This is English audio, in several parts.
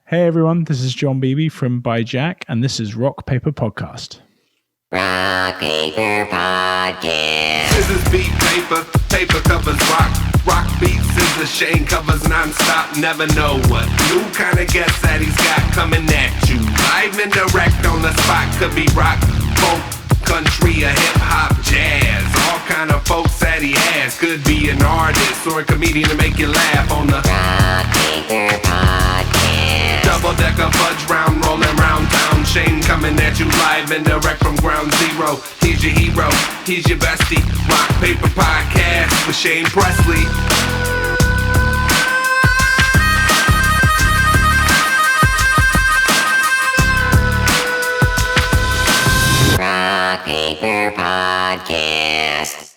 Hey everyone, this is Jon Beeby from ByJack, and this is Rock Paper Podcast. Rock Paper Podcast. This is beat paper, paper covers rock. Rock beats is the Shane covers non-stop. Never know what new kind of guest that he's got coming at you. Live and direct on the spot. Could be rock, folk, country, or hip-hop, jazz. All kind of folks that he has. Could be an artist or a comedian to make you laugh on the Rock Paper Podcast. double-decker fudge round, rolling round town. Shane coming at you live and direct from ground zero. He's your hero, he's your bestie. Rock Paper Podcast with Shane Presley. Rock Paper Podcast.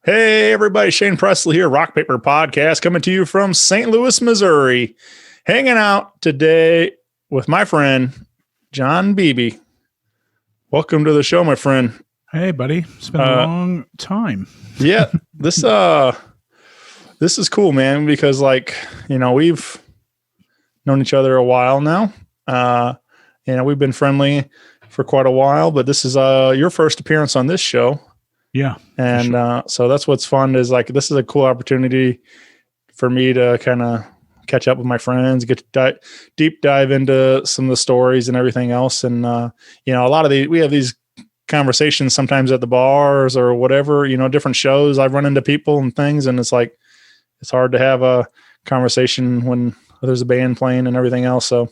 Hey everybody, Shane Presley here, Rock Paper Podcast, coming to you from St. Louis, Missouri. Hanging out today with my friend, Jon Beeby. Welcome to the show, my friend. Hey buddy, it's been a long time. Yeah, this is cool, man, because we've known each other a while now. We've been friendly for quite a while, but this is your first appearance on this show. Yeah. And sure. So that's what's fun is this is a cool opportunity for me to kind of catch up with my friends, get to deep dive into some of the stories and everything else. And, a lot of we have these conversations sometimes at the bars or whatever, different shows. I've run into people and things, and it's hard to have a conversation when there's a band playing and everything else. So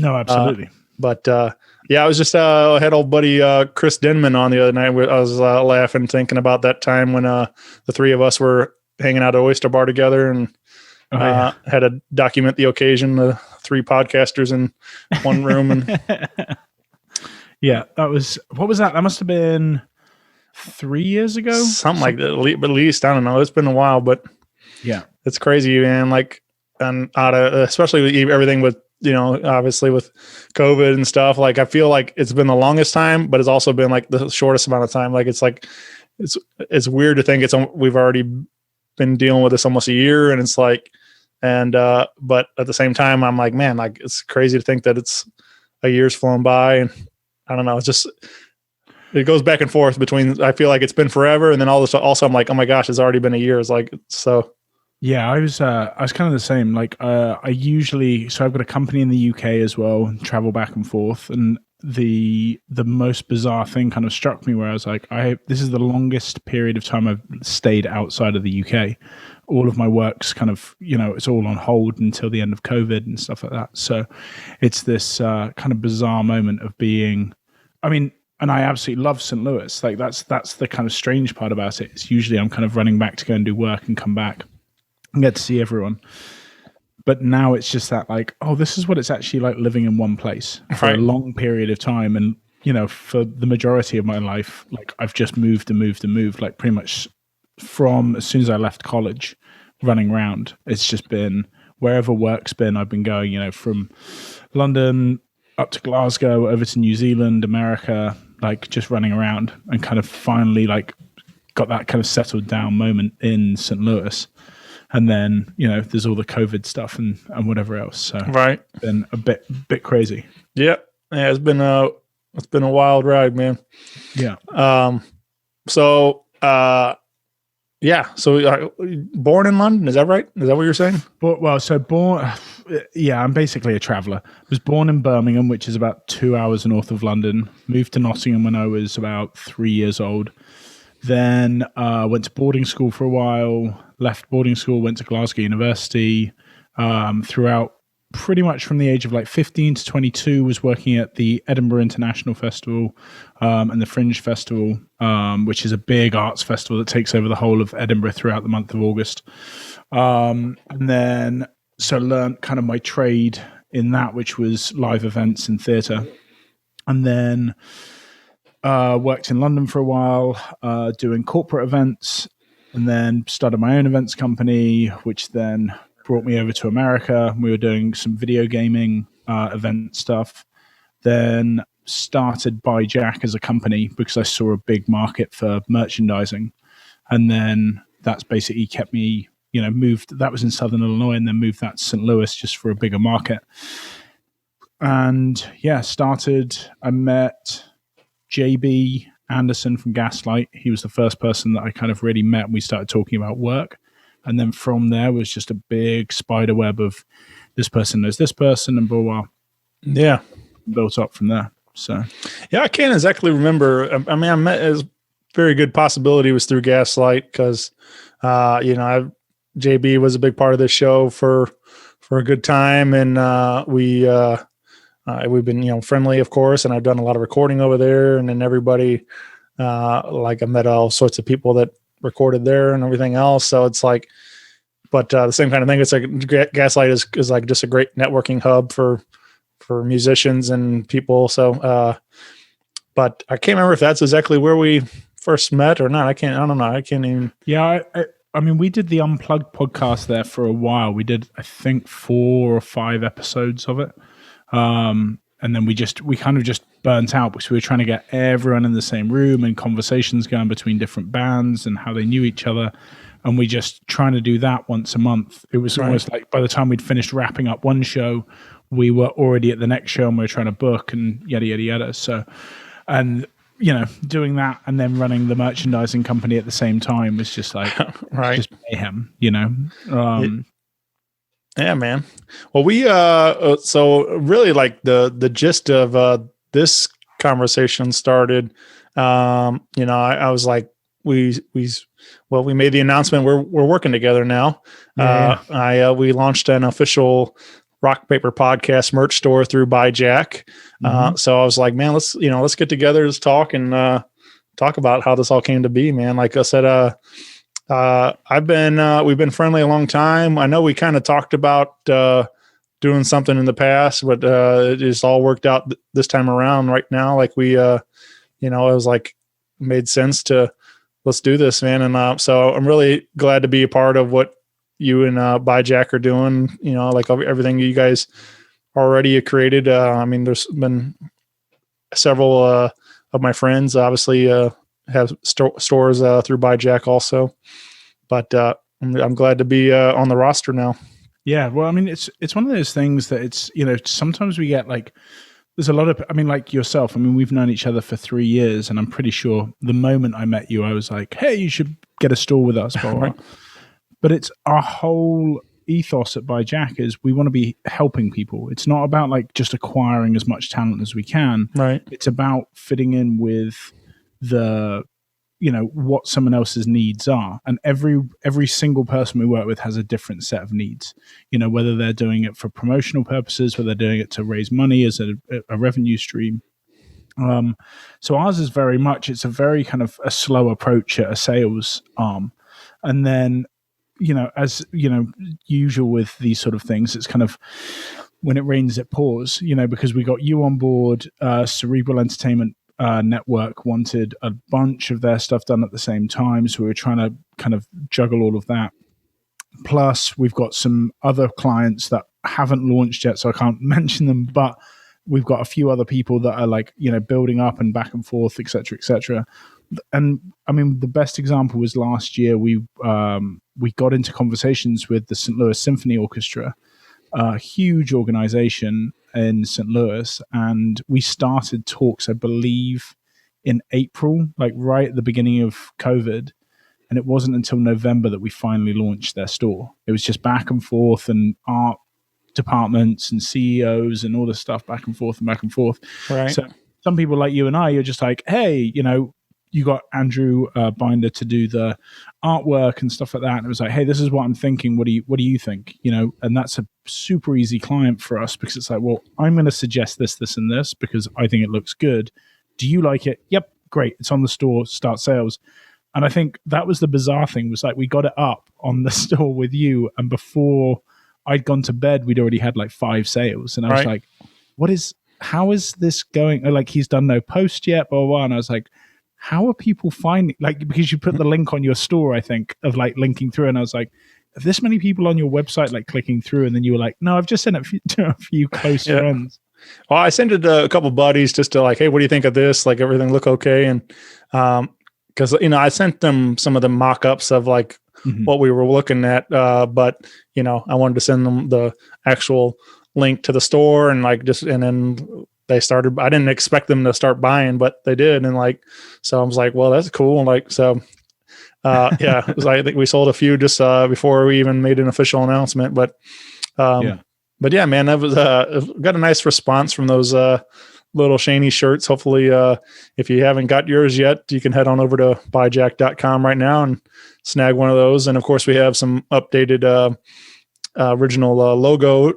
No, absolutely. I was just had old buddy Chris Denman on the other night. I was laughing, thinking about that time when the three of us were hanging out at Oyster Bar together and had to document the occasion. The three podcasters in one room, and Yeah, what was that? That must have been 3 years ago, something like that. At least I don't know. It's been a while, but yeah, it's crazy, man. Especially with everything with. Obviously with COVID and stuff, I feel like it's been the longest time, but it's also been the shortest amount of time. It's weird to think we've already been dealing with this almost a year, and but at the same time, I'm like, man, it's crazy to think that it's a year's flown by, and I don't know. It's just, it goes back and forth between, I feel like it's been forever. And then also I'm like, oh my gosh, it's already been a year. It's so. Yeah, I was kind of the same. I've got a company in the UK as well, travel back and forth, and the most bizarre thing kind of struck me where I was like, this is the longest period of time I've stayed outside of the UK. All of my work's kind of, it's all on hold until the end of COVID and stuff like that. So it's this kind of bizarre moment of being, and I absolutely love St. Louis. That's the kind of strange part about it. It's usually I'm kind of running back to go and do work and come back and get to see everyone. But now it's just that this is what it's actually like living in one place for a long period of time. And, for the majority of my life, I've just moved and moved and moved, pretty much from as soon as I left college, running around. It's just been wherever work's been, I've been going, from London up to Glasgow, over to New Zealand, America, just running around, and kind of finally got that kind of settled down moment in St. Louis. And then, there's all the COVID stuff and whatever else. So it's been a bit crazy. Yeah. It's been a wild ride, man. Yeah. So born in London, is that right? Is that what you're saying? I'm basically a traveler. I was born in Birmingham, which is about 2 hours north of London. Moved to Nottingham when I was about 3 years old. Then went to boarding school for a while, left boarding school, went to Glasgow University. Throughout pretty much from the age of 15 to 22, was working at the Edinburgh International Festival and the Fringe Festival, which is a big arts festival that takes over the whole of Edinburgh throughout the month of August. And then learned kind of my trade in that, which was live events and theatre. And then worked in London for a while, doing corporate events, and then started my own events company, which then brought me over to America. We were doing some video gaming event stuff. Then started ByJack as a company because I saw a big market for merchandising. And then that's basically kept me, moved. That was in Southern Illinois, and then moved that to St. Louis just for a bigger market. and yeah, I met JB Anderson from Gaslight. He was the first person that I kind of really met. And we started talking about work. And then from there was just a big spider web of this person knows this person and blah, blah. Yeah. Built up from there. So, yeah, I can't exactly remember. I mean, I met as very good possibility was through Gaslight because, JB was a big part of this show for a good time. And we've been, friendly, of course. And I've done a lot of recording over there. And then everybody, I met all sorts of people that recorded there and everything else. So it's like, but the same kind of thing. It's like Gaslight is like just a great networking hub for musicians and people. So, but I can't remember if that's exactly where we first met or not. I don't know. I can't even. Yeah. I mean, we did the Unplugged podcast there for a while. We did, I think, 4 or 5 episodes of it. And then we kind of just burnt out because we were trying to get everyone in the same room and conversations going between different bands and how they knew each other. And we just trying to do that once a month. It was almost like by the time we'd finished wrapping up one show, we were already at the next show and we were trying to book and yada, yada, yada. So, and doing that and then running the merchandising company at the same time was just like, just mayhem, yeah, man. Well, we, so really like the gist of, this conversation started, I was like, we made the announcement. We're working together now. Yeah. We launched an official Rock Paper Podcast merch store through ByJack. So I was like, man, let's get together, let's talk and talk about how this all came to be, man. Like I said, we've been friendly a long time. I know we kind of talked about doing something in the past, but it just all worked out this time around right now. Like we, it was like made sense to let's do this, man. And so I'm really glad to be a part of what you and ByJack are doing, like everything you guys already created. I mean, there's been several of my friends obviously have stores through ByJack also, but I'm glad to be on the roster now. Yeah, well, I mean, it's one of those things that it's, sometimes we get like, there's a lot of, I mean, like yourself, I mean, we've known each other for 3 years and I'm pretty sure the moment I met you, I was like, hey, you should get a store with us. Blah, blah. Right. But it's our whole ethos at ByJack is we want to be helping people. It's not about like just acquiring as much talent as we can. Right. It's about fitting in with the, what someone else's needs are. And every single person we work with has a different set of needs, whether they're doing it for promotional purposes, whether they're doing it to raise money as a revenue stream. So ours is very much, it's a very kind of a slow approach at a sales arm. And then, as usual with these sort of things, it's kind of when it rains, it pours, because we got you on board. Cerebral Entertainment Network wanted a bunch of their stuff done at the same time. So we were trying to kind of juggle all of that. Plus, we've got some other clients that haven't launched yet, so I can't mention them, but we've got a few other people that are like, building up and back and forth, et cetera, et cetera. And I mean, the best example was last year. We got into conversations with the St. Louis Symphony Orchestra, a huge organization in St. Louis, and we started talks, I believe, in April, like right at the beginning of COVID. And it wasn't until November that we finally launched their store. It was just back and forth, and art departments and CEOs and all this stuff back and forth and back and forth. Right. So some people like you and I, you're just like, hey, you got Andrew Binder to do the artwork and stuff like that. And it was like, hey, this is what I'm thinking. What do you think? And that's a super easy client for us because it's like, well, I'm going to suggest this, this, and this because I think it looks good. Do you like it? Yep, great. It's on the store. Start sales. And I think that was the bizarre thing was like we got it up on the store with you, and before I'd gone to bed, we'd already had like 5 sales, and I was like, how is this going? Like he's done no post yet, blah, blah, blah. And I was like, how are people finding, like, because you put the link on your store, I think, of like linking through. And I was like, are this many people on your website, like clicking through? And then you were like, no, I've just sent it to a few close friends. Well, I sent it to a couple buddies just to like, hey, what do you think of this? Like everything look okay. And, cause I sent them some of the mock-ups of like what we were looking at. But I wanted to send them the actual link to the store, and like and then they started. I didn't expect them to start buying, but they did, and like so I was like, well, that's cool. And like so, yeah, I think we sold a few just before we even made an official announcement, but but yeah, man, that was got a nice response from those little Shaney shirts. Hopefully, if you haven't got yours yet, you can head on over to ByJack.com right now and snag one of those. And of course, we have some updated original logo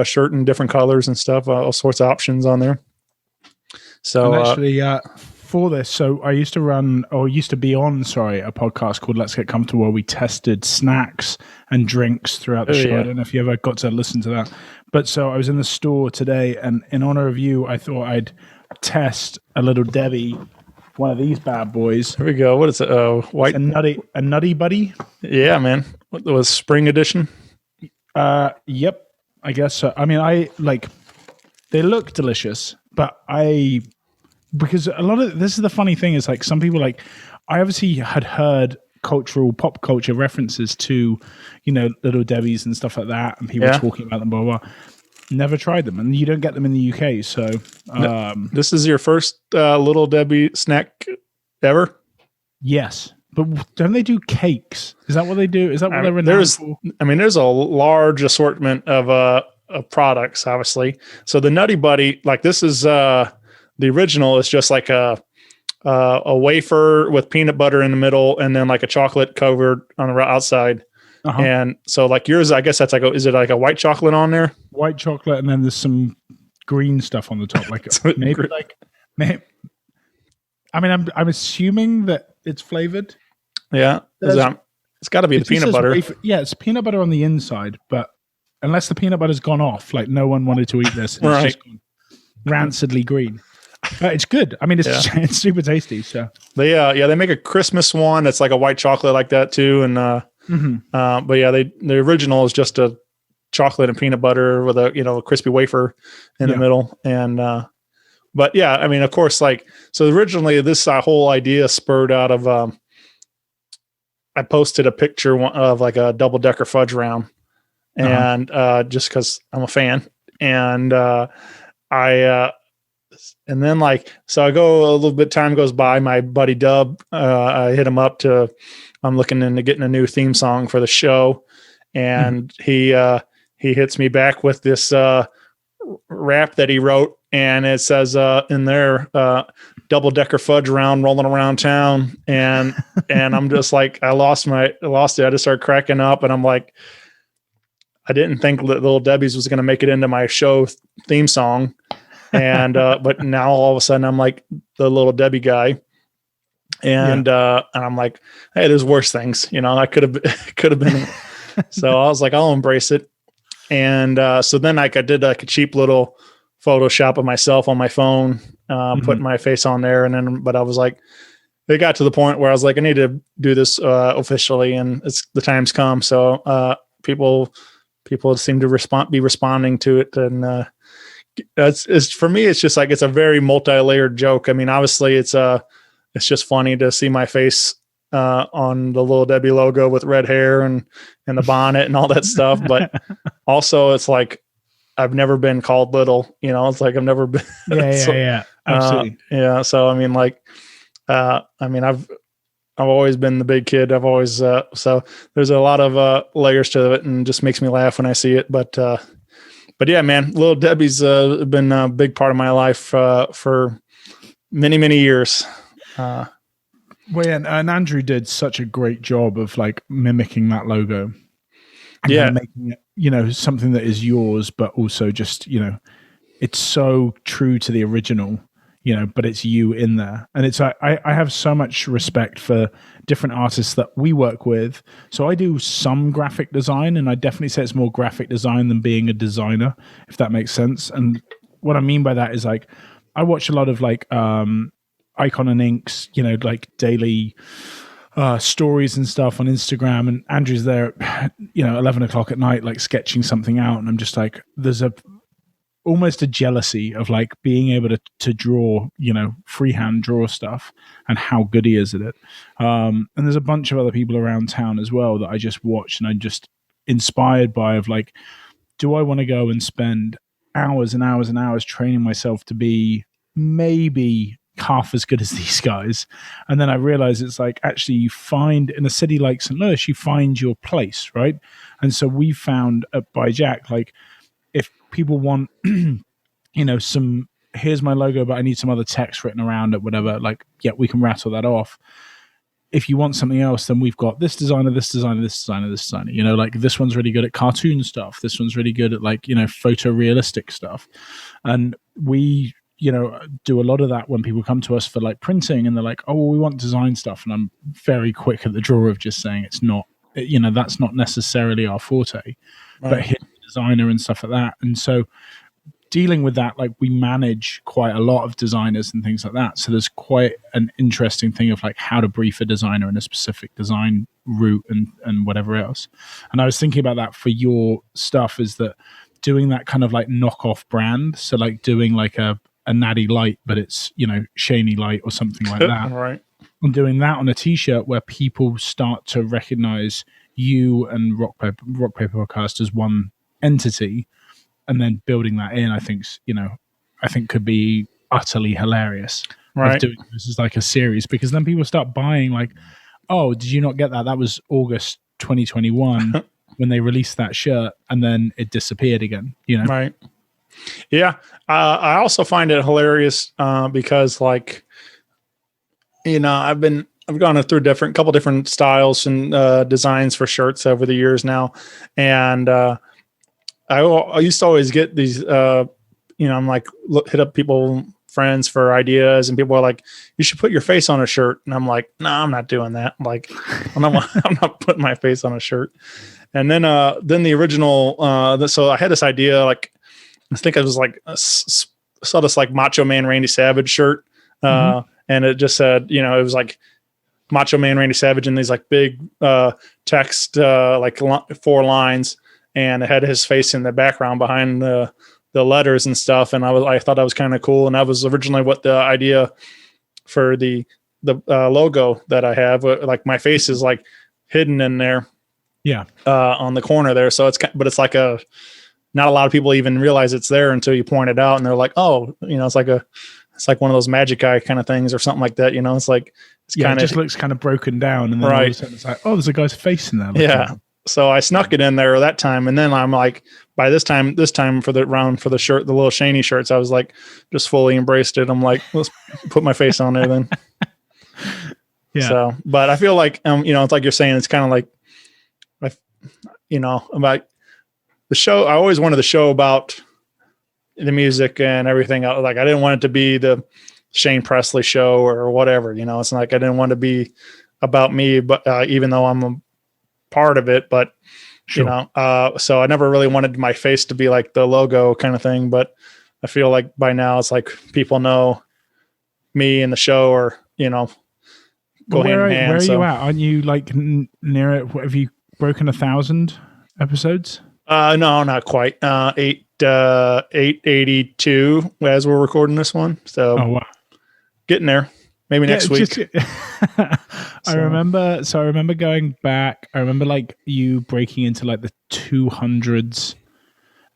shirt in different colors and stuff, all sorts of options on there. So and actually, for this, so I used to be on a podcast called Let's Get Comfortable, where we tested snacks and drinks throughout the show. Yeah. I don't know if you ever got to listen to that, but so I was in the store today, and in honor of you, I thought I'd test a Little Debbie, one of these bad boys. Here we go. What is it? White, a nutty buddy. Yeah, man. What was spring edition? Yep, I guess so. I mean, they look delicious, but because a lot of this is the funny thing is like some people like I obviously had heard pop culture references to, Little Debbie's and stuff like that, and people talking about them, blah, blah, blah. Never tried them, and you don't get them in the UK. So this is your first Little Debbie snack ever? Yes. But don't they do cakes? Is that what they do? Is that what they're renowned for? I mean, there's a large assortment of products, obviously. So the Nutty Buddy, like this is the original is just like a wafer with peanut butter in the middle, and then like a chocolate covered on the outside. Uh-huh. And so like yours, I guess that's like is it like a white chocolate on there? White chocolate, and then there's some green stuff on the top, like maybe. I mean, I'm assuming that it's flavored. Yeah, it's got to be the peanut butter. Yeah, it's peanut butter on the inside, but unless the peanut butter's gone off, like no one wanted to eat this. And right. It's just gone rancidly green. It's good. I mean, it's super tasty. So they make a Christmas one that's like a white chocolate like that too. And but yeah, the original is just a chocolate and peanut butter with a crispy wafer in the middle. And but yeah, I mean, of course, like so originally this whole idea spurred out of I posted a picture of like a double-decker fudge round, and just because I'm a fan, and and then like so I go a little bit. Time goes by. My buddy Dub, I hit him up I'm looking into getting a new theme song for the show, and he hits me back with this rap that he wrote, and it says in there. Double-decker fudge round rolling around town, and I'm just like I lost it. I just started cracking up, and I'm like, I didn't think that Little Debbie's was going to make it into my show theme song, and but now all of a sudden I'm like the Little Debbie guy, and I'm like, hey, there's worse things, I could have been. So I was like, I'll embrace it, and so then I did like a cheap little Photoshop of myself on my phone. Putting my face on there, but I was like, it got to the point where I was like, I need to do this officially, and the time's come. So people seem to be responding to it, and it's for me, it's just like it's a very multi-layered joke. I mean, obviously, it's just funny to see my face on the Little Debbie logo with red hair and the bonnet and all that stuff, but also it's like I've never been called little, it's like I've never been. Yeah. Absolutely. So, I mean, like, I've always been the big kid. I've always, so there's a lot of, layers to it, and just makes me laugh when I see it. But yeah, man, Little Debbie's, been a big part of my life, for many, many years. Well, yeah, and Andrew did such a great job of like mimicking that logo. And making it, something that is yours, but also just, it's so true to the original, but it's you in there. And it's, I have so much respect for different artists that we work with. So I do some graphic design, and I definitely say it's more graphic design than being a designer, if that makes sense. And what I mean by that is like, I watch a lot of like, Icon and Inks, like daily stories and stuff on Instagram, and Andrew's there at 11 o'clock at night, like sketching something out, and I'm just like, there's almost a jealousy of like being able to draw, freehand draw stuff, and how good he is at it. And there's a bunch of other people around town as well that I just watch, and I'm just inspired by of like, do I want to go and spend hours and hours and hours training myself to be maybe half as good as these guys. And then I realized it's like, actually, you find in a city like St. Louis, you find your place, right? And so we found at ByJack, like, if people want, here's my logo, but I need some other text written around it, whatever, like, yeah, we can rattle that off. If you want something else, then we've got this designer, this designer, this designer, this designer. Like, this one's really good at cartoon stuff. This one's really good at, like, photorealistic stuff. And we, do a lot of that when people come to us for, like, printing, and they're like, oh, well, we want design stuff. And I'm very quick at the draw of just saying it's not, that's not necessarily our forte. Right. But here's the designer and stuff like that. And so dealing with that, like, we manage quite a lot of designers and things like that. So there's quite an interesting thing of, like, how to brief a designer in a specific design route and whatever else. And I was thinking about that for your stuff, is that doing that kind of, like, knockoff brand. So, like, doing like a natty light, but it's, Shaney light or something like that. Right. And doing that on a t-shirt where people start to recognize you and Rock Paper Podcast as one entity, and then building that in, I think could be utterly hilarious. Right. Doing this as like a series, because then people start buying, like, oh, did you not get that? That was August 2021 when they released that shirt, and then it disappeared again. Right. Yeah. I also find it hilarious because, like, I've gone through couple different styles and designs for shirts over the years now, and I used to always get these, I'm like, hit up friends for ideas, and people are like, you should put your face on a shirt. And I'm like, no, I'm not doing that. Like, I'm not putting my face on a shirt. And then the original, so I had this idea, like, I think I was like, saw this like Macho Man Randy Savage shirt. And it just said, it was like Macho Man Randy Savage in these like big text, like 4 lines. And it had his face in the background behind the letters and stuff. And I thought that was kind of cool. And that was originally what the idea for the logo that I have. Like, my face is like hidden in there. Yeah. On the corner there. So but it's like not a lot of people even realize it's there until you point it out, and they're like, oh, it's like one of those magic eye kind of things or something like that. It's like, it just looks kind of broken down. And then all of a sudden it's like, oh, there's a guy's face in there. Yeah. So I snuck it in there that time. And then I'm like, by this time for the shirt, the little Shaney shirts, I was like, just fully embraced it. I'm like, let's put my face on there then. Yeah. So, but I feel like, it's like you're saying, it's kind of like, about the show. I always wanted the show about the music and everything. Like, I didn't want it to be the Shane Presley show or whatever, it's like, I didn't want to be about me, but even though I'm a part of it, but sure. So I never really wanted my face to be like the logo kind of thing, but I feel like by now it's like people know me and the show, or, go hand in hand. Where are you at? Aren't you like near it? Have you broken 1,000 episodes? No, not quite. 882 as we're recording this one. So, oh, wow. Getting there. Maybe next week. I remember going back. I remember like you breaking into like the 200s.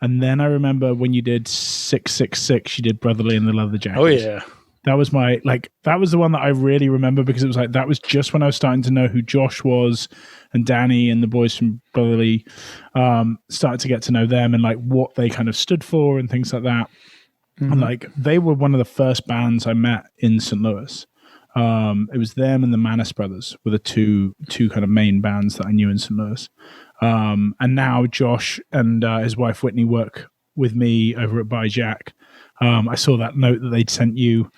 And then I remember when you did 666, you did Brotherly and the Leather Jackets. Oh, yeah. That was that was the one that I really remember, because it was like, that was just when I was starting to know who Josh was, and Danny and the boys from Brotherly, started to get to know them and like what they kind of stood for and things like that. Mm-hmm. And like, they were one of the first bands I met in St. Louis. It was them and the Manis Brothers were the two kind of main bands that I knew in St. Louis. And now Josh and his wife Whitney work with me over at ByJack. I saw that note that they'd sent you.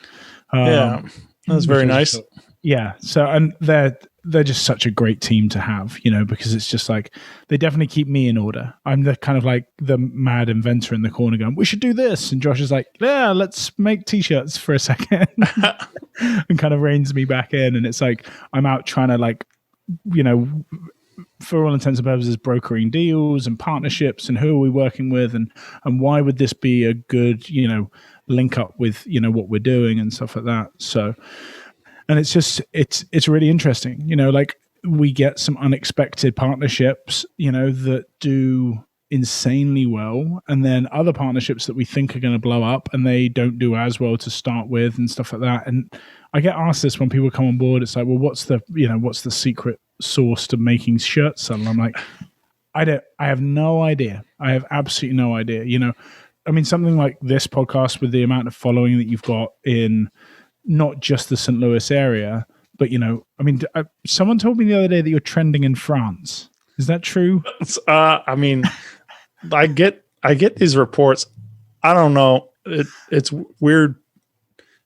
Yeah, that was very nice. Yeah. So, and they're just such a great team to have, because it's just like, they definitely keep me in order. I'm the kind of like the mad inventor in the corner going, we should do this. And Josh is like, yeah, let's make t-shirts for a second and kind of reins me back in. And it's like, I'm out trying to like, for all intents and purposes, brokering deals and partnerships and who are we working with, and why would this be a good, link up with, what we're doing and stuff like that. So, and it's just, it's really interesting, like we get some unexpected partnerships, that do, insanely well, and then other partnerships that we think are going to blow up and they don't do as well to start with and stuff like that. And I get asked this when people come on board. It's like, well, what's the secret sauce to making shirts sell? And I'm like, I have no idea. I have absolutely no idea. I mean, something like this podcast with the amount of following that you've got in not just the St. Louis area, but I mean, someone told me the other day that you're trending in France. Is that true? I mean, I get these reports. I don't know. It's weird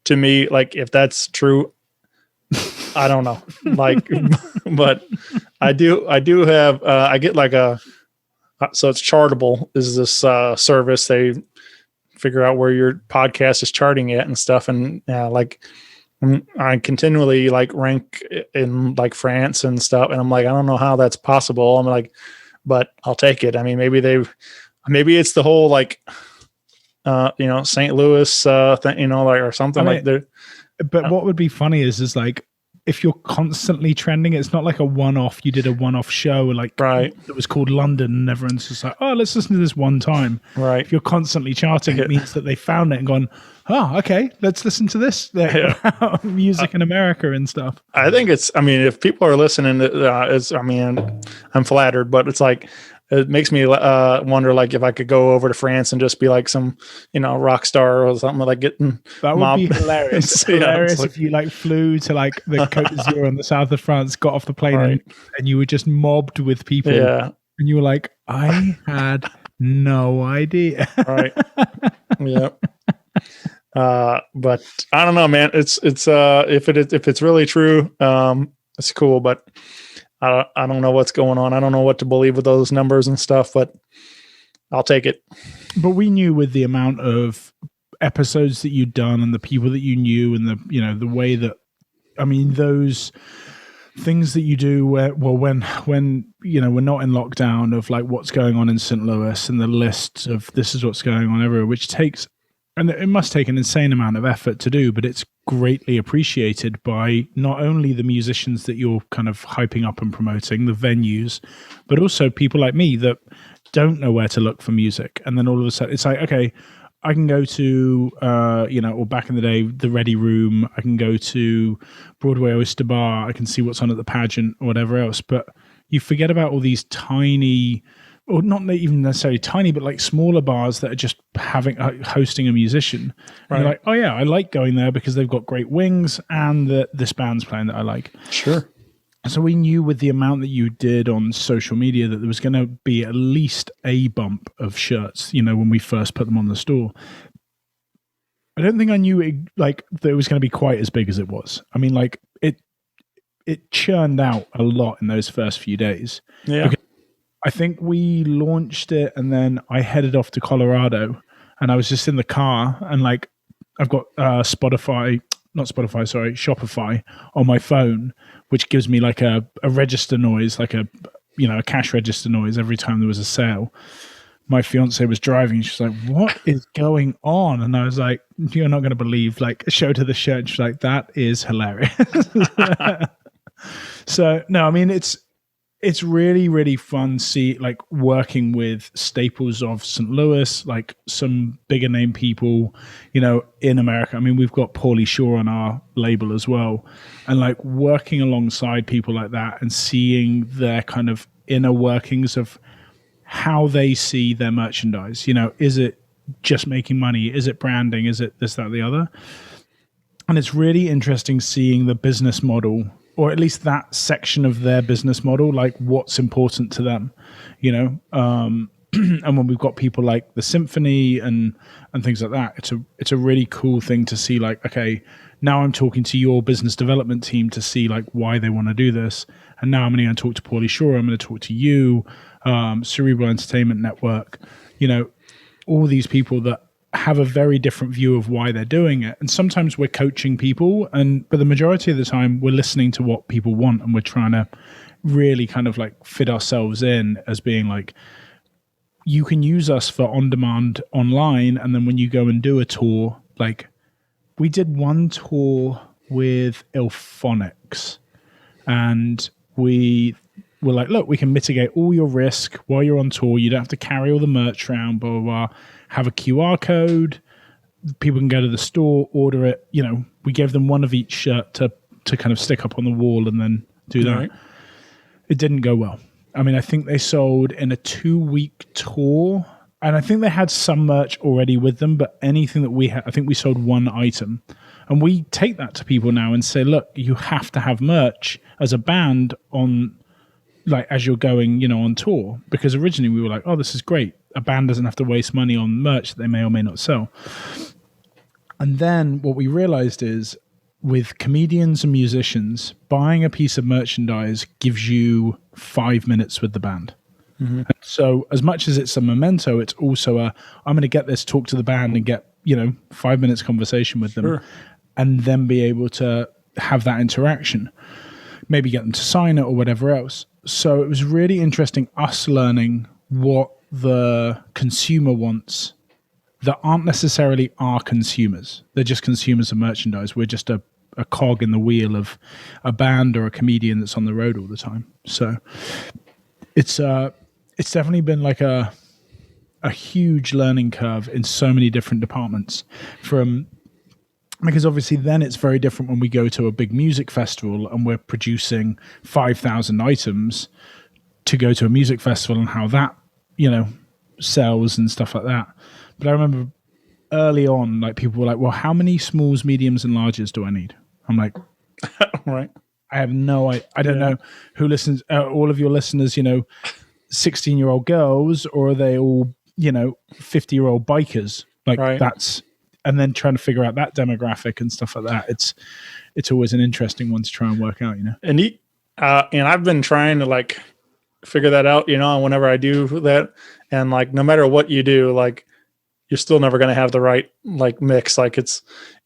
to me. Like, if that's true, I don't know. Like, but I do have. I get like so it's Chartable is this service. They figure out where your podcast is charting at and stuff, and like I continually like rank in like France and stuff, and I'm like, I don't know how that's possible. I'm like, but I'll take it. I mean, maybe it's the whole like St. Louis thing, like, or something. I mean, like there. But what would be funny is like, if you're constantly trending, it's not like a one-off. You did a one-off show, like right. It was called London, and everyone's just like, oh, let's listen to this one time. Right. If you're constantly charting, it means that they found it and gone, oh, okay, let's listen to this music in America and stuff. I think if people are listening, I'm flattered, but it's like, it makes me wonder, like, if I could go over to France and just be like some, rock star or something, like getting that would be hilarious. Hilarious like, if you like flew to like the Côte d'Azur in the south of France, got off the plane, right. and you were just mobbed with people. Yeah, and you were like, I had no idea. Right. Yeah. But I don't know, man. It's if it's really true, it's cool, but I don't know what's going on. I don't know what to believe with those numbers and stuff, but I'll take it. But we knew with the amount of episodes that you'd done and the people that you knew and the way that, I mean, those things that you do when we're not in lockdown, of like what's going on in St. Louis and the list of this is what's going on everywhere, which takes, and it must take an insane amount of effort to do, but it's greatly appreciated by not only the musicians that you're kind of hyping up and promoting, the venues, but also people like me that don't know where to look for music. And then all of a sudden it's like, okay, I can go to, or back in the day, the Ready Room, I can go to Broadway Oyster Bar, I can see what's on at the pageant or whatever else. But you forget about all these tiny, or not even necessarily tiny, but like smaller bars that are just hosting a musician. Right. And you're like, oh yeah, I like going there because they've got great wings and this band's playing that I like. Sure. So we knew with the amount that you did on social media that there was going to be at least a bump of shirts, when we first put them on the store. I don't think I knew that it was going to be quite as big as it was. I mean, like it churned out a lot in those first few days. Yeah. I think we launched it and then I headed off to Colorado and I was just in the car and like I've got Shopify on my phone, which gives me like a register noise, like a cash register noise every time there was a sale. My fiance was driving. She's like, what is going on? And I was like, you're not going to believe, like, showed her the shirt. And she's like, that is hilarious. So, no, I mean, it's really, really fun working with staples of St. Louis, like some bigger name people, in America. I mean, we've got Pauly Shore on our label as well. And like working alongside people like that and seeing their kind of inner workings of how they see their merchandise. Is it just making money? Is it branding? Is it this, that, the other? And it's really interesting seeing the business model, or at least that section of their business model, like what's important to them, and when we've got people like the Symphony and things like that, it's a really cool thing to see, like, okay, now I'm talking to your business development team to see like why they want to do this. And now I'm going to talk to Pauly Shore. I'm going to talk to you, Cerebral Entertainment Network, all these people that have a very different view of why they're doing it. And sometimes we're coaching people, but the majority of the time we're listening to what people want, and we're trying to really kind of like fit ourselves in as being like, you can use us for on-demand online, and then when you go and do a tour, like we did one tour with Ilphonics, and we were like, look, we can mitigate all your risk while you're on tour. You don't have to carry all the merch around, blah, blah, blah. Have a QR code. People can go to the store, order it. You know, we gave them one of each shirt to kind of stick up on the wall and then do that. Right. It didn't go well. I mean, I think they sold in a 2-week tour, and I think they had some merch already with them, but anything that we had, I think we sold one item. And we take that to people now and say, look, you have to have merch as a band on, like, as you're going, you know, on tour. Because originally we were like, oh, this is great. A band doesn't have to waste money on merch that they may or may not sell. And then what we realized is with comedians and musicians, buying a piece of merchandise gives you 5 minutes with the band. Mm-hmm. So as much as it's a memento, it's also I'm going to get this, talk to the band and get, you know, 5 minutes conversation with them. Sure. And then be able to have that interaction, maybe get them to sign it or whatever else. So it was really interesting us learning what the consumer wants that aren't necessarily our consumers. They're just consumers of merchandise. We're just a cog in the wheel of a band or a comedian that's on the road all the time. So it's definitely been like a huge learning curve in so many different departments because obviously then it's very different when we go to a big music festival and we're producing 5,000 items to go to a music festival and how that, you know, sells and stuff like that. But I remember early on, like people were like, well, how many smalls, mediums and larges do I need? I'm like, Right. I have no idea. I don't know who listens, all of your listeners, you know, 16-year-old girls, or are they all, you know, 50-year-old bikers? Like Right. that's, and then trying to figure out that demographic and stuff like that. It's always an interesting one to try and work out, you know? And I've been trying to like figure that out, you know, and whenever I do that, and like, no matter what you do, like, you're still never going to have the right like mix. Like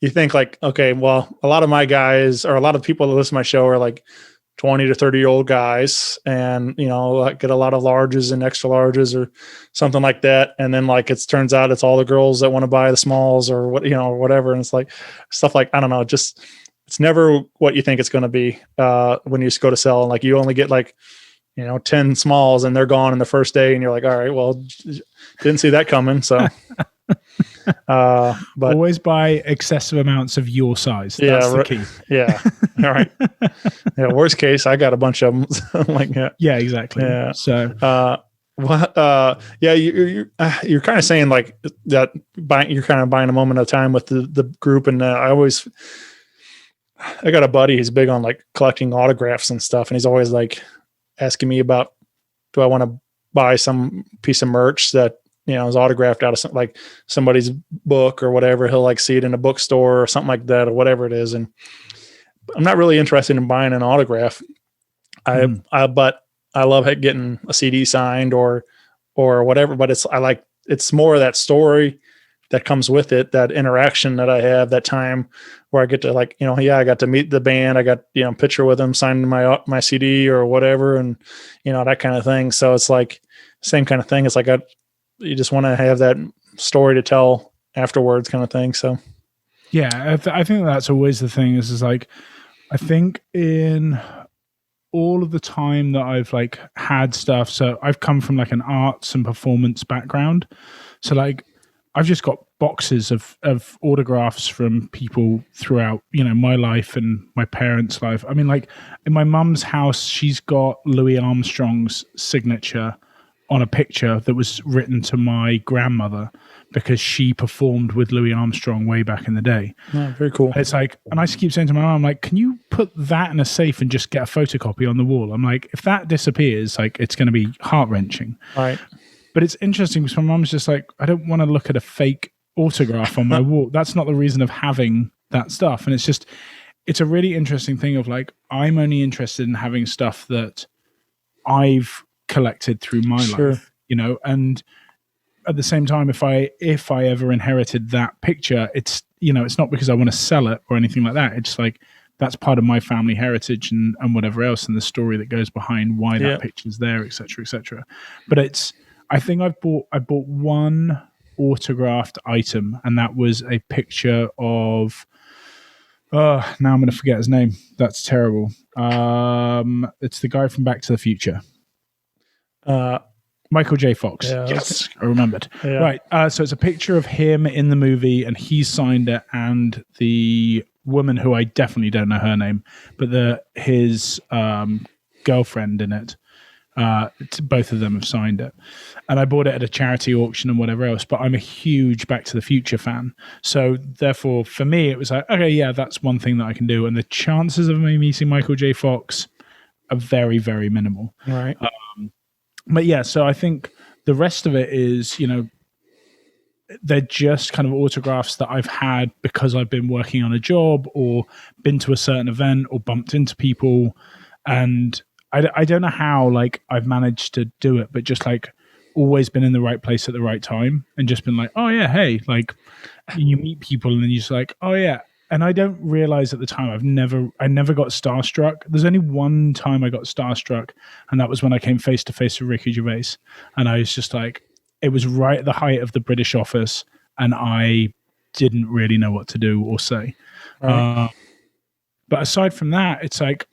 you think like, okay, well, a lot of my guys or a lot of people that listen to my show are like 20 to 30-year-old guys, and, you know, like get a lot of larges and extra larges or something like that. And then like, it turns out it's all the girls that want to buy the smalls or what, you know, or whatever. And it's like stuff like, I don't know, just, it's never what you think it's going to be when you just go to sell. And like, you only get like, you know, 10 smalls and they're gone in the first day. And you're like, all right, well, didn't see that coming. So, but always buy excessive amounts of your size. That's the key. Yeah. All right. Yeah. Worst case, I got a bunch of them like that. Yeah, exactly. Yeah. So, yeah, you're kind of saying like that you're kind of buying a moment of time with the group. And I got a buddy, he's big on like collecting autographs and stuff. And he's always like asking me about, do I want to buy some piece of merch that, you know, is autographed out of like somebody's book or whatever. He'll like see it in a bookstore or something like that or whatever it is. And I'm not really interested in buying an autograph. But I love getting a CD signed or whatever, but it's more of that story that comes with it, that interaction that I have, that time where I get to like, you know, yeah, I got to meet the band. I got, you know, picture with them, signing my CD or whatever. And, you know, that kind of thing. So it's like same kind of thing. It's like, you just want to have that story to tell afterwards kind of thing. So, yeah, I think that's always the thing is like, I think in all of the time that I've like had stuff, so I've come from like an arts and performance background. So like, I've just got boxes of autographs from people throughout, you know, my life and my parents' life. I mean, like in my mum's house, she's got Louis Armstrong's signature on a picture that was written to my grandmother because she performed with Louis Armstrong way back in the day. Oh, very cool. It's like, and I just keep saying to my mom, I'm like, can you put that in a safe and just get a photocopy on the wall? I'm like, if that disappears, like it's going to be heart-wrenching. Right. But it's interesting because my mom's just like, I don't want to look at a fake autograph on my wall. That's not the reason of having that stuff. And it's a really interesting thing of like, I'm only interested in having stuff that I've collected through my life, you know, and at the same time, if I ever inherited that picture, it's, you know, it's not because I want to sell it or anything like that. It's like, that's part of my family heritage and whatever else, and the story that goes behind why that picture's there, et cetera, et cetera. But I think I bought one autographed item, and that was a picture of Oh, now I'm going to forget his name. That's terrible. It's the guy from Back to the Future. Michael J. Fox. Yeah, Yes, I remembered. Yeah. Right. So it's a picture of him in the movie, and he signed it, and the woman who I definitely don't know her name, but his girlfriend in it. Both of them have signed it, and I bought it at a charity auction and whatever else. But I'm a huge Back to the Future fan, so therefore for me it was like, okay, yeah, that's one thing that I can do, and the chances of me meeting Michael J. Fox are very, very minimal. Right. But yeah, so I think the rest of it is, they're just kind of autographs that I've had because I've been working on a job or been to a certain event or bumped into people. And I don't know how, like, I've managed to do it, but just like always been in the right place at the right time and just been like, oh yeah, hey, like you meet people and then you're just like, oh yeah. And I don't realize at the time I never got starstruck. There's only one time I got starstruck, and that was when I came face to face with Ricky Gervais. And I was just like, it was right at the height of the British office, and I didn't really know what to do or say. Right. But aside from that, it's like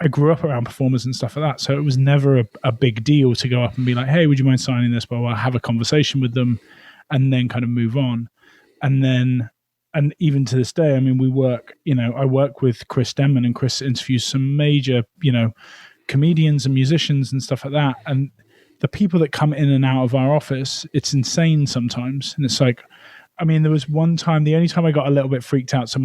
I grew up around performers and stuff like that, so it was never a big deal to go up and be like, hey, would you mind signing this? Well, I'll have a conversation with them and then kind of move on. And even to this day, I mean, I work with Chris Denman, and Chris interviews some major, comedians and musicians and stuff like that. And the people that come in and out of our office, it's insane sometimes. And it's like, I mean, there was one time, the only time I got a little bit freaked out. So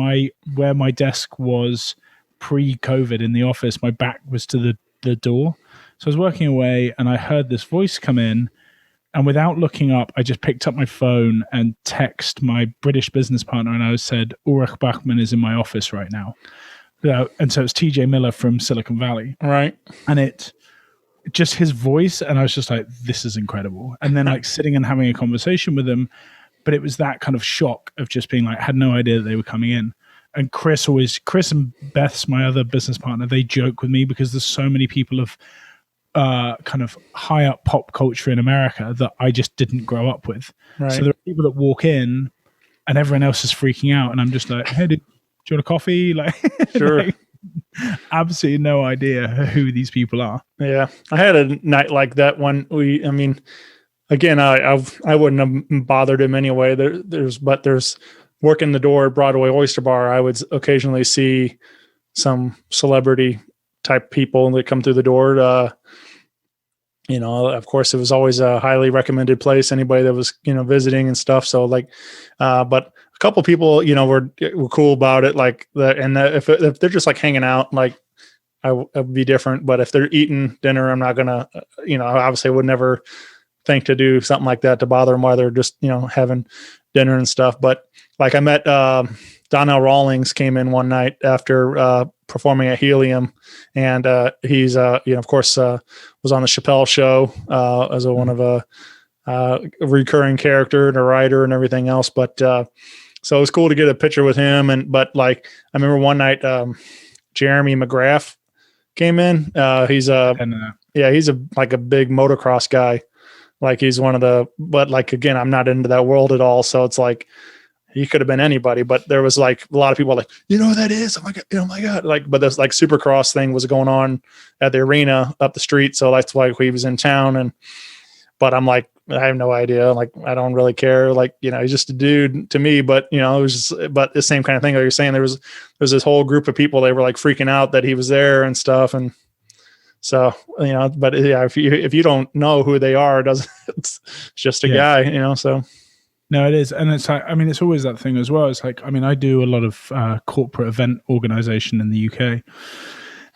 where my desk was pre-COVID in the office, my back was to the door. So I was working away and I heard this voice come in. And without looking up, I just picked up my phone and text my British business partner, and I said, Ulrich Bachmann is in my office right now. And so it's TJ Miller from Silicon Valley. Right. And it just his voice, and I was just like, this is incredible. And then like sitting and having a conversation with him, but it was that kind of shock of just being like, I had no idea that they were coming in. And Chris and Beth's my other business partner, they joke with me because there's so many people of kind of high up pop culture in America that I just didn't grow up with. Right. So there are people that walk in and everyone else is freaking out, and I'm just like, hey, do you want a coffee? Like, Sure. like, absolutely no idea who these people are. Yeah. I had a night like that when again, I wouldn't have bothered him anyway. There's working the door at Broadway Oyster Bar. I would occasionally see some celebrity type people that come through the door. Of course, it was always a highly recommended place. Anybody that was, visiting and stuff. So like, but a couple people, were cool about it. Like that, and if they're just like hanging out, like I would be different. But if they're eating dinner, I'm not gonna, obviously I would never think to do something like that to bother them while they're just, having dinner and stuff. But like I met Donnell Rawlings came in one night after performing at Helium, and he's of course was on the Chappelle Show as one of a recurring character and a writer and everything else. But so it was cool to get a picture with him. But like I remember one night Jeremy McGrath came in. He's a big motocross guy. Like he's but like again, I'm not into that world at all. So it's like he could have been anybody, but there was like a lot of people like, who that is? Oh my God. Like, but this like Supercross thing was going on at the arena up the street. So that's why he was in town. But I'm like, I have no idea. Like, I don't really care. Like, he's just a dude to me, but it was but the same kind of thing. Like you're saying, there's this whole group of people, they were like freaking out that he was there and stuff. And so, but yeah, if you don't know who they are, it's just a guy, so. No, it is. And it's like, I mean, it's always that thing as well. It's like, I mean, I do a lot of corporate event organization in the UK,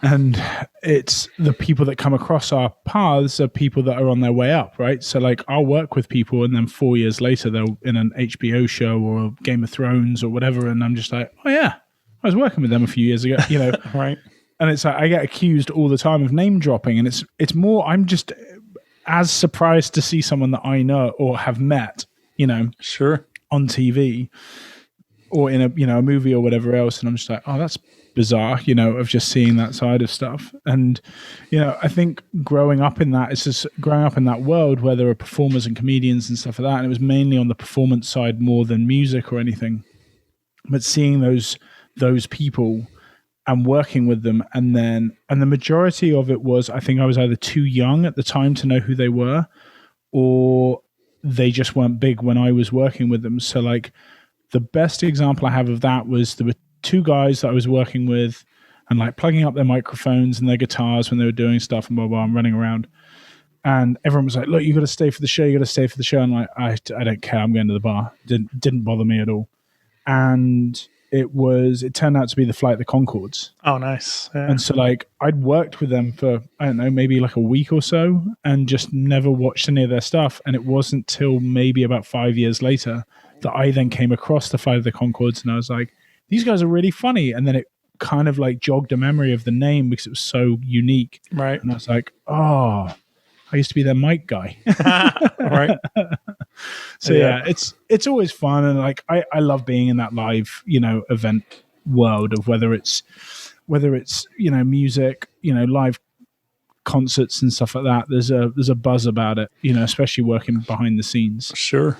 and it's the people that come across our paths are people that are on their way up, right? So like I'll work with people and then 4 years later, they're in an HBO show or Game of Thrones or whatever. And I'm just like, oh yeah, I was working with them a few years ago, Right. And it's like, I get accused all the time of name dropping, and it's more, I'm just as surprised to see someone that I know or have met, sure, on TV or in a movie or whatever else. And I'm just like, oh, that's bizarre, of just seeing that side of stuff. And, I think growing up in that world where there are performers and comedians and stuff like that. And it was mainly on the performance side more than music or anything, but seeing those those people and working with them. And the majority of it was, I think I was either too young at the time to know who they were, or they just weren't big when I was working with them. So like the best example I have of that was there were two guys that I was working with and like plugging up their microphones and their guitars when they were doing stuff and blah, blah, and running around. And everyone was like, look, you got to stay for the show. You got to stay for the show. And like, I don't care. I'm going to the bar. Didn't bother me at all. And it turned out to be the Flight of the Conchords. Oh, nice. Yeah. And so like I'd worked with them for, I don't know, maybe like a week or so and just never watched any of their stuff. And it wasn't till maybe about 5 years later that I then came across the Flight of the Conchords and I was like, these guys are really funny. And then it kind of like jogged a memory of the name because it was so unique. Right. And I was like, oh, I used to be their mic guy. Right. So yeah, it's always fun. And like, I love being in that live, event world of whether it's, music, live concerts and stuff like that. There's a buzz about it, especially working behind the scenes. Sure.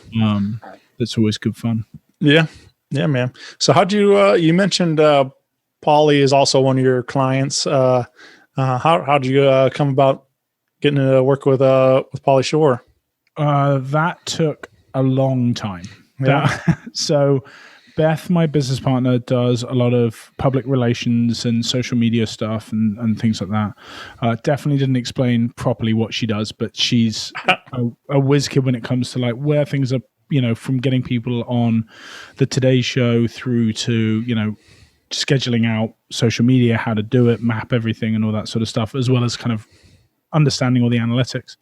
That's always good fun. Yeah. Yeah, man. So you mentioned, Polly is also one of your clients. How'd you come about getting to work with Pauly Shore? That took a long time. Yeah. So Beth, my business partner, does a lot of public relations and social media stuff and things like that. Definitely didn't explain properly what she does, but she's a whiz kid when it comes to like where things are, from getting people on the Today Show through to, scheduling out social media, how to do it, map everything and all that sort of stuff, as well as kind of understanding all the analytics.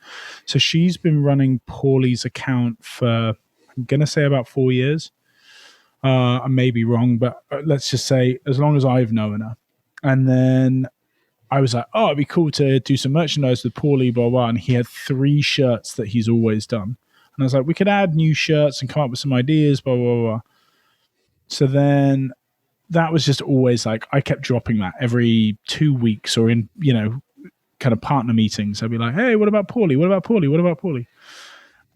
So she's been running Pauly's account for, I'm going to say about 4 years. I may be wrong, but let's just say as long as I've known her. And then I was like, oh, it'd be cool to do some merchandise with Pauly, blah, blah. And he had 3 shirts that he's always done. And I was like, we could add new shirts and come up with some ideas, blah, blah, blah. So then that was just always like, I kept dropping that every 2 weeks or in, kind of partner meetings. I'd be like, hey, what about Pauly? What about Pauly? What about Pauly?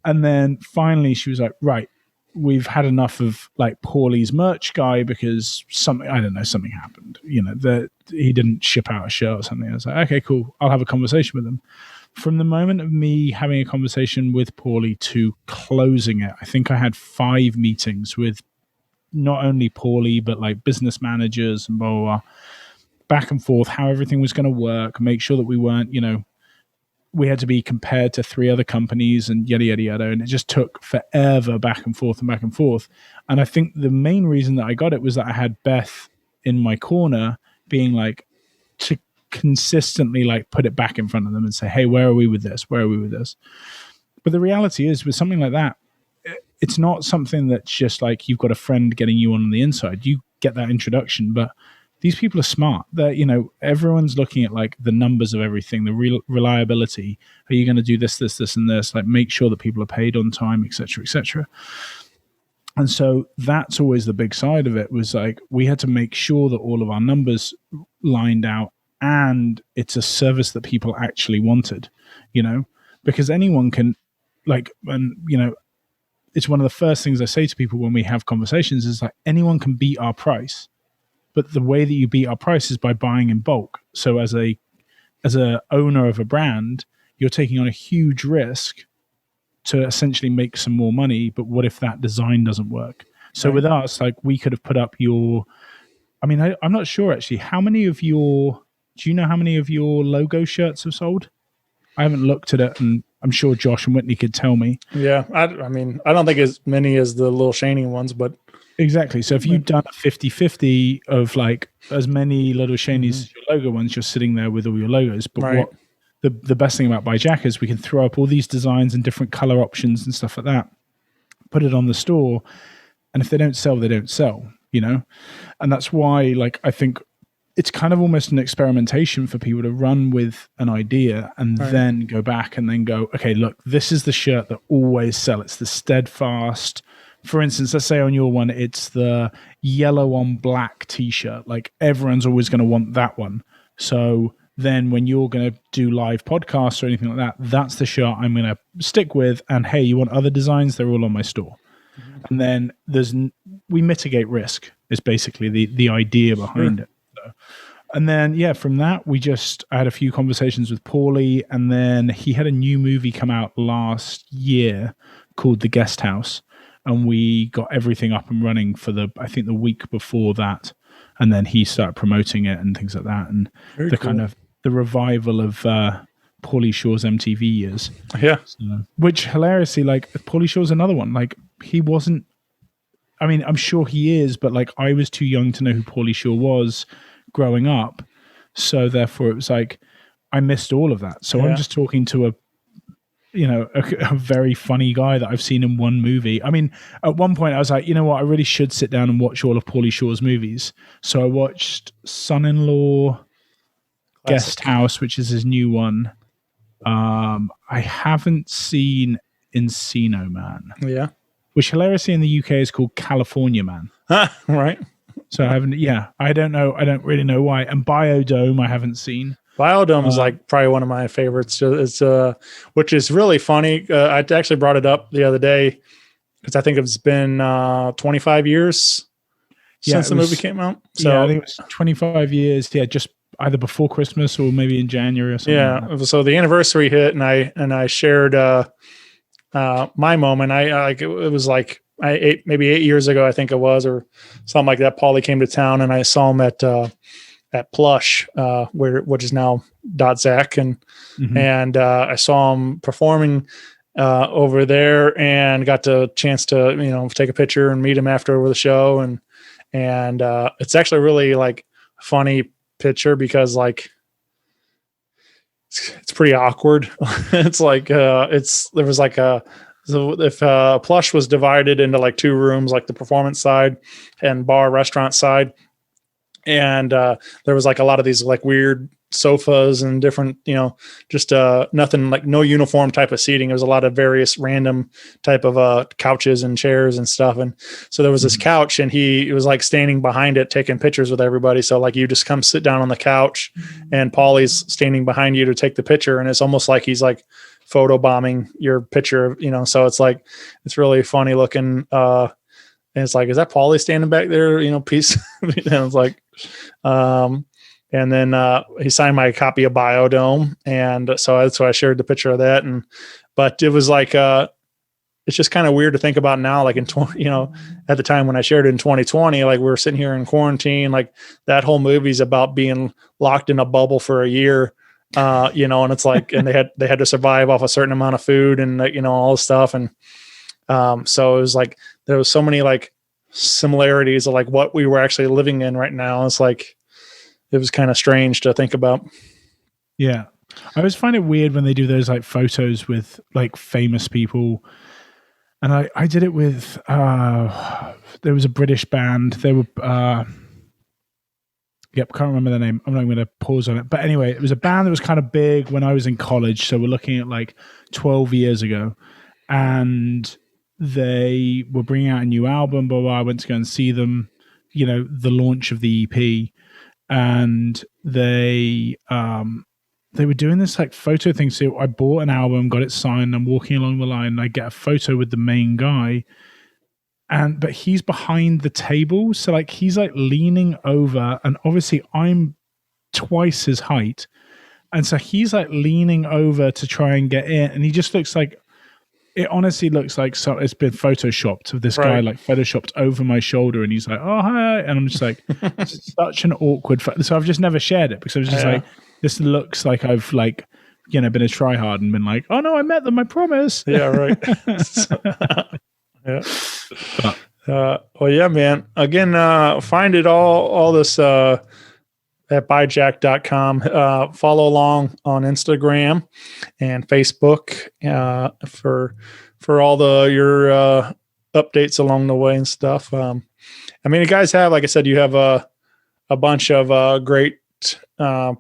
And then finally she was like, right, we've had enough of like Pauly's merch guy because something happened, that he didn't ship out a shirt or something. I was like, okay, cool. I'll have a conversation with him. From the moment of me having a conversation with Pauly to closing it, I think I had 5 meetings with not only Pauly, but like business managers and blah, blah, blah, back and forth, how everything was going to work, make sure that we weren't, we had to be compared to 3 other companies and yada, yada, yada. And it just took forever back and forth and back and forth. And I think the main reason that I got it was that I had Beth in my corner being like, to consistently like put it back in front of them and say, hey, where are we with this? Where are we with this? But the reality is with something like that, it's not something that's just like you've got a friend getting you on the inside. You get that introduction, but these people are smart. They're, everyone's looking at like the numbers of everything, the reliability. Are you going to do this, this, this, and this? Like make sure that people are paid on time, et cetera, et cetera. And so that's always the big side of it was like, we had to make sure that all of our numbers lined out and it's a service that people actually wanted, because anyone can it's one of the first things I say to people when we have conversations is like anyone can beat our price. But the way that you beat our price is by buying in bulk. So as a owner of a brand, you're taking on a huge risk to essentially make some more money. But what if that design doesn't work? So with us, like we could have put up I'm not sure actually. Do you know how many of your logo shirts have sold? I haven't looked at it, and I'm sure Josh and Whitney could tell me. Yeah. I don't think as many as the little Shaney ones, but exactly. So if you've done a 50-50 of like as many little Shanies as your logo ones, you're sitting there with all your logos. But right. what the best thing about ByJack is we can throw up all these designs and different color options and stuff like that, put it on the store, and if they don't sell, they don't sell, And that's why, like, I think it's kind of almost an experimentation for people to run with an idea and then go back and then go, okay, look, this is the shirt that always sell. It's the Steadfast. For instance, let's say on your one, it's the yellow on black t-shirt. Like everyone's always going to want that one. So then when you're going to do live podcasts or anything like that, that's the shirt I'm going to stick with. And hey, you want other designs? They're all on my store. And then we mitigate risk is basically the idea behind it. So, and then from that I had a few conversations with Paulie, and then he had a new movie come out last year called The Guest House, and we got everything up and running for I think the week before that, and then he started promoting it and things like that, and kind of the revival of Paulie Shore's MTV years. Yeah. So, which hilariously, like Paulie Shore's another one. Like he wasn't. I mean, I'm sure he is, but like I was too young to know who Paulie Shore was growing up, so therefore it was like I missed all of that. So I'm just talking to a very funny guy that I've seen in one movie. I mean, at one point I was like, you know what, I really should sit down and watch all of Paulie Shore's movies. So I watched Son-in-Law, Guest House, which is his new one. I haven't seen Encino Man. Yeah. Which hilariously in the UK is called California Man. Right. So I haven't, I don't know. I don't really know why. And Biodome I haven't seen. Biodome is like probably one of my favorites. It's which is really funny. I actually brought it up the other day because I think it's been 25 years since the movie came out. So I think it was 25 years. Yeah, just either before Christmas or maybe in January or something. Yeah. Like that. So the anniversary hit, and I shared my moment. It was like maybe 8 years ago, I think it was, or something like that. Paulie came to town, and I saw him at Plush, which is now .Zach, and I saw him performing over there, and got the chance to take a picture and meet him after the show, and it's actually really like a funny picture because like it's pretty awkward. It's like there was like if Plush was divided into like two rooms, like the performance side and bar restaurant side. And there was like a lot of these like weird sofas and different, just nothing, like no uniform type of seating. There was a lot of various random type of couches and chairs and stuff. And so there was this couch, and he was like standing behind it taking pictures with everybody. So like you just come sit down on the couch, and Paulie's standing behind you to take the picture. And it's almost like he's like photo bombing your picture, so it's like, it's really funny looking. And it's like, is that Paulie standing back there? Peace. And it's like, and then he signed my copy of Biodome, and so that's why I shared the picture of that. But it was like, it's just kind of weird to think about now, like in at the time when I shared it in 2020, like we were sitting here in quarantine, like that whole movie's about being locked in a bubble for a year, and it's like, and they had to survive off a certain amount of food and all this stuff, and so it was like there was so many like similarities of like what we were actually living in right now. It's like it was kind of strange to think about. Yeah, I always find it weird when they do those like photos with like famous people, and I did it with there was a British band. They were can't remember their name. I'm not going to pause on it, but anyway, it was a band that was kind of big when I was in college. So we're looking at like 12 years ago, and they were bringing out a new album, blah, blah. I went to go and see them, the launch of the EP, and they were doing this like photo thing. So I bought an album, got it signed. I'm walking along the line, and I get a photo with the main guy, but he's behind the table. So like he's like leaning over, and obviously I'm twice his height. And so he's like leaning over to try and get in, and he just looks like, it honestly looks like it's been photoshopped of this guy, like photoshopped over my shoulder, and he's like, "Oh hi," and I'm just like, it's such an awkward. So I've just never shared it because I was just like, this looks like I've like, been a tryhard and been like, "Oh no, I met them, I promise." Yeah, right. Yeah. Well, yeah, man. Again, find it all this at ByJack.com. Follow along on Instagram and Facebook for all your updates along the way and stuff. I mean, you guys have, like I said, you have a bunch of great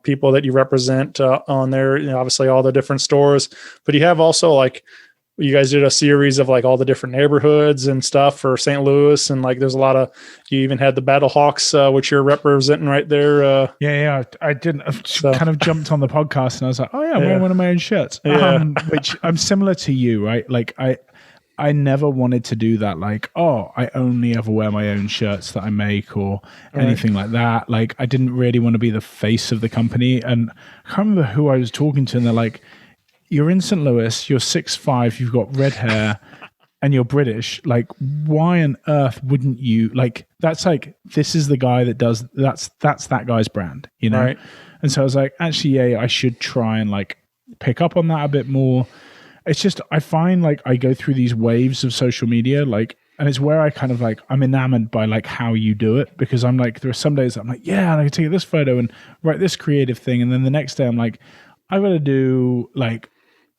people that you represent on there. Obviously, all the different stores, but you have also like, you guys did a series of like all the different neighborhoods and stuff for St. Louis. And like, there's a lot of, you even had the Battle Hawks, which you're representing right there. Yeah. I didn't kind of jumped on the podcast, and I was like, oh yeah, I'm wearing one of my own shirts, which I'm similar to you, right? Like I never wanted to do that. Like, oh, I only ever wear my own shirts that I make or anything like that. Like, I didn't really want to be the face of the company. And I can't remember who I was talking to, and they're like, you're in St. Louis, you're 6'5", you've got red hair, and you're British. Like, why on earth wouldn't you? Like, that's like, this is the guy that does, that's that guy's brand, you know? Right. And so I was like, actually, yeah, I should try and like pick up on that a bit more. It's just, I find like I go through these waves of social media, like, and it's where I kind of like, I'm enamored by like how you do it, because I'm like, there are some days I'm like, yeah, I can take this photo and write this creative thing. And then the next day I'm like, I've got to do like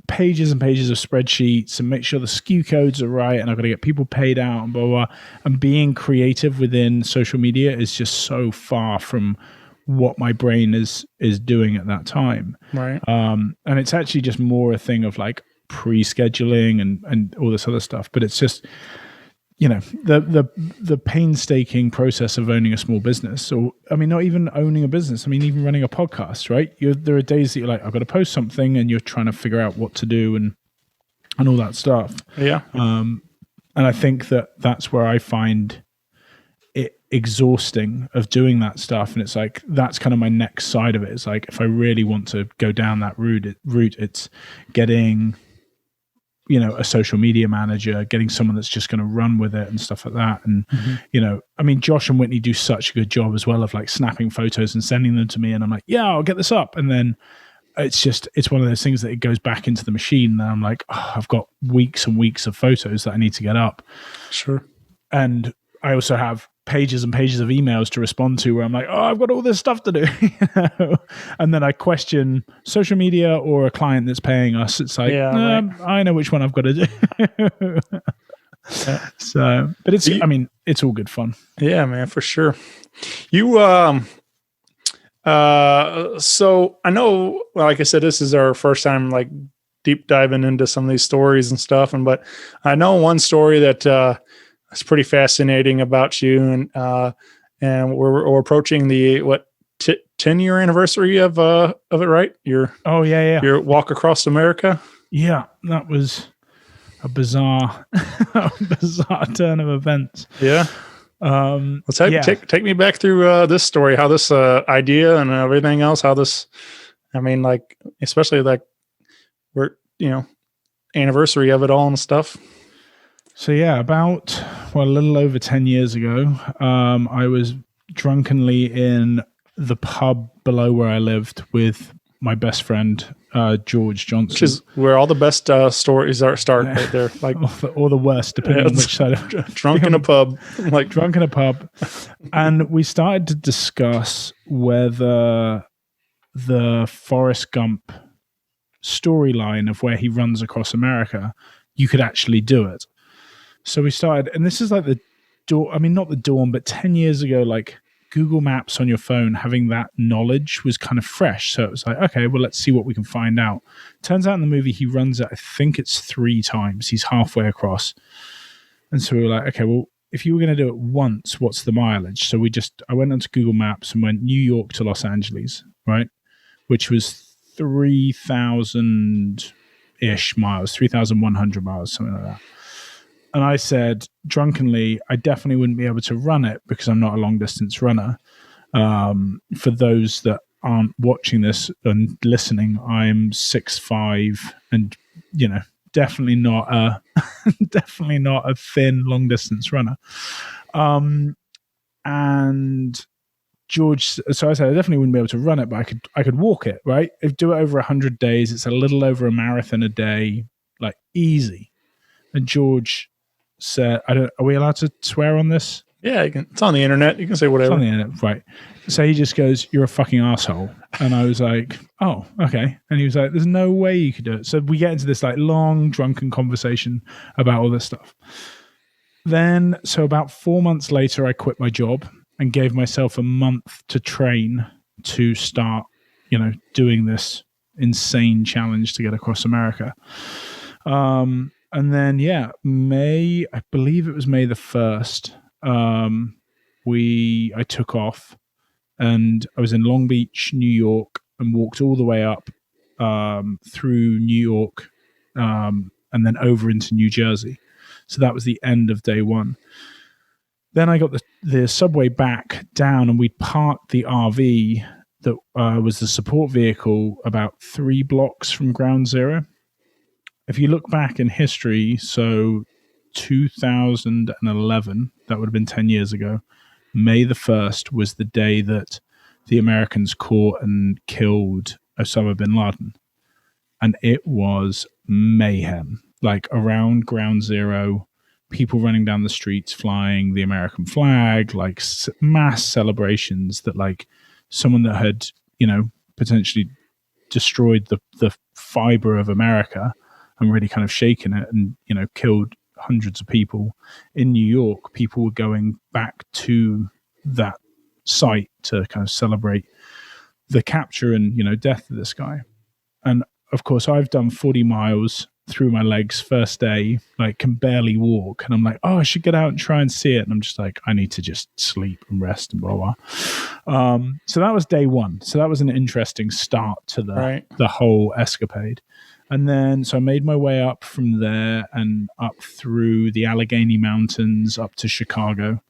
pages and pages of spreadsheets and make sure the SKU codes are right. And I've got to get people paid out and blah, blah, blah. And being creative within social media is just so far from what my brain is doing at that time. Right. And it's actually just more a thing of like, pre-scheduling and all this other stuff, but it's just, you know, the painstaking process of owning a small business, or I mean, not even owning a business, I mean, even running a podcast, right? There are days that you're like, I've got to post something, and you're trying to figure out what to do and all that stuff. Yeah. And I think that's where I find it exhausting of doing that stuff. And it's like, that's kind of my next side of it. It's like, if I really want to go down that route, it's getting, you know, a social media manager, getting someone that's just going to run with it and stuff like that. And, you know, I mean, Josh and Whitney do such a good job as well of like snapping photos and sending them to me. And I'm like, yeah, I'll get this up. And then it's one of those things that it goes back into the machine. And I'm like, oh, I've got weeks and weeks of photos that I need to get up. Sure. And I also have pages and pages of emails to respond to where I'm like, oh, I've got all this stuff to do. You know? And then I question social media or a client that's paying us. It's like, I know which one I've got to do. So, but it's, I mean, it's all good fun. Yeah, man, for sure. You, so I know, like I said, this is our first time like deep diving into some of these stories and stuff. But I know one story that, it's pretty fascinating about you, and we're approaching the 10-year anniversary of it, right? Your walk across America. Yeah, that was a bizarre turn of events. Yeah. Let's take me back through this story, how this idea and everything else, how this, I mean, like especially like we're anniversary of it all and stuff. So yeah, about a little over 10 years ago, I was drunkenly in the pub below where I lived with my best friend, George Johnson. Which is where all the best stories start right there. Like or the worst, depending on which side. Drunk in a pub. Like drunk in a pub. And we started to discuss whether the Forrest Gump storyline of where he runs across America, you could actually do it. So we started, and this is like the dawn, I mean, not the dawn, but 10 years ago, like Google Maps on your phone, having that knowledge was kind of fresh. So it was like, okay, well, let's see what we can find out. Turns out in the movie, he runs it, I think it's 3 times. He's halfway across. And so we were like, okay, well, if you were going to do it once, what's the mileage? So I went onto Google Maps and went New York to Los Angeles, right? Which was 3,000-ish miles, 3,100 miles, something like that. And I said, drunkenly, I definitely wouldn't be able to run it because I'm not a long distance runner. For those that aren't watching this and listening, I'm 6'5", and definitely not a thin long distance runner. And George, so I said I definitely wouldn't be able to run it, but I could walk it, right? If do it over 100 days, it's a little over a marathon a day, like easy. And George said, are we allowed to swear on this? Yeah, it's on the internet. You can say whatever. It's on the internet, right. So he just goes, you're a fucking asshole. And I was like, oh, okay. And he was like, there's no way you could do it. So we get into this like long drunken conversation about all this stuff. Then, so about 4 months later, I quit my job and gave myself a month to train to start, doing this insane challenge to get across America. And then, I believe it was May the 1st, I took off and I was in Long Beach, New York, and walked all the way up through New York and then over into New Jersey. So that was the end of day one. Then I got the subway back down, and we'd parked the RV that was the support vehicle about 3 blocks from ground zero. If you look back in history, so 2011, that would have been 10 years ago, May the 1st was the day that the Americans caught and killed Osama bin Laden. And it was mayhem. Like around ground zero, people running down the streets flying the American flag, like mass celebrations that like someone that had, potentially destroyed the fiber of America and really kind of shaken it and, killed hundreds of people in New York. People were going back to that site to kind of celebrate the capture and, death of this guy. And of course, I've done 40 miles through my legs first day, like can barely walk. And I'm like, oh, I should get out and try and see it. And I'm just like, I need to just sleep and rest and blah, blah. So that was day one. So that was an interesting start to the whole escapade. And then, so I made my way up from there and up through the Allegheny Mountains up to Chicago,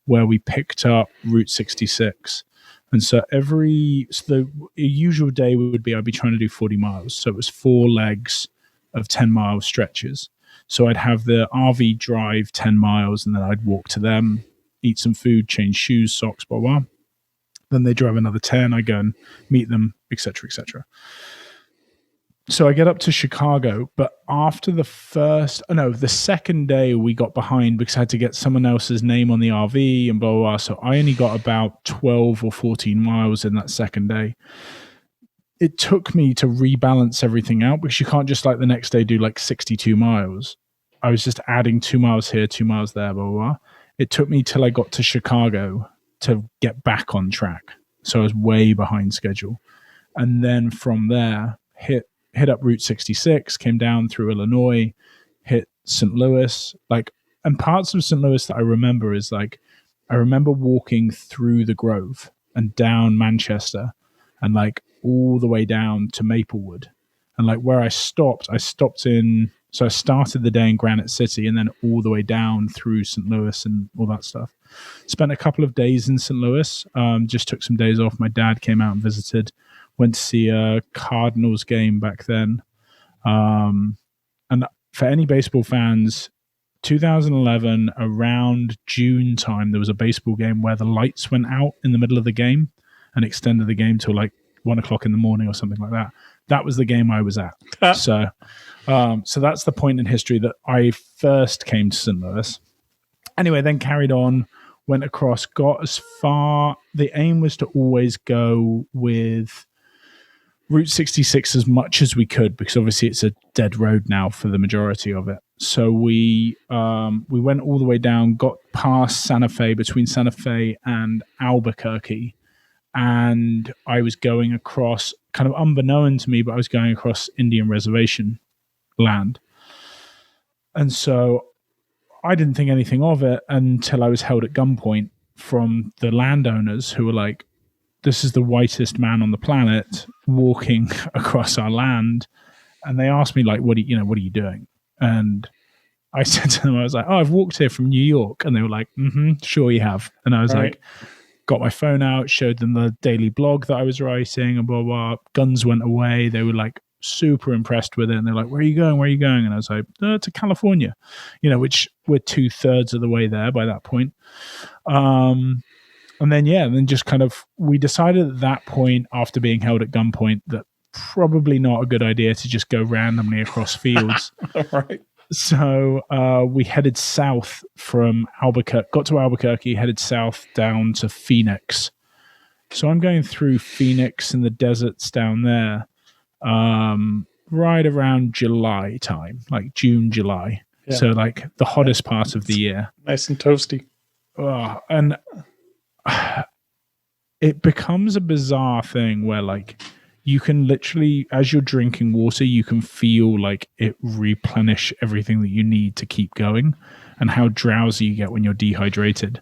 where we picked up Route 66. And so the usual day would be, I'd be trying to do 40 miles. So it was 4 legs of 10-mile stretches. So I'd have the RV drive 10 miles, and then I'd walk to them, eat some food, change shoes, socks, blah, blah. Then they drive another 10. I go and meet them, etc., etc. So I get up to Chicago, but after the second day we got behind because I had to get someone else's name on the RV and blah, blah, blah. So I only got about 12 or 14 miles in that second day. It took me to rebalance everything out because you can't just like the next day do like 62 miles. I was just adding 2 miles here, 2 miles there, blah, blah, blah. It took me till I got to Chicago to get back on track. So I was way behind schedule. And then from there, hit up Route 66, came down through Illinois, hit St. Louis, and parts of St. Louis that I remember is like, I remember walking through the Grove and down Manchester and like all the way down to Maplewood. And like where I stopped so I started the day in Granite City and then all the way down through St. Louis and all that stuff. Spent a couple of days in St. Louis, just took some days off. My dad came out and visited. Went to see a Cardinals game back then. And for any baseball fans, 2011, around June time, there was a baseball game where the lights went out in the middle of the game and extended the game till like 1 o'clock in the morning or something like that. That was the game I was at. So that's the point in history that I first came to St. Louis. Anyway, then carried on, went across, got as far. The aim was to always go with Route 66 as much as we could, because obviously it's a dead road now for the majority of it. So we went all the way down, got past Santa Fe, between Santa Fe and Albuquerque, and I was going across, kind of unbeknown to me, but I was going across Indian reservation land. And so I didn't think anything of it until I was held at gunpoint from the landowners who were like, this is the whitest man on the planet walking across our land. And they asked me like, what are you doing? And I said to them, I was like, oh, I've walked here from New York. And they were like, sure you have. And I was like, got my phone out, showed them the daily blog that I was writing and blah, blah, blah. Guns went away. They were like super impressed with it. And they're like, where are you going? Where are you going? And I was like, to California, which we're 2/3 of the way there by that point. And then just kind of, we decided at that point, after being held at gunpoint, that probably not a good idea to just go randomly across fields. Right. So we headed south from Albuquerque, got to Albuquerque, headed south down to Phoenix. So I'm going through Phoenix and the deserts down there right around July time, like June, July. Yeah. So like the hottest part of the year. Nice and toasty. And it becomes a bizarre thing where like you can literally, as you're drinking water, you can feel like it replenish everything that you need to keep going, and how drowsy you get when you're dehydrated.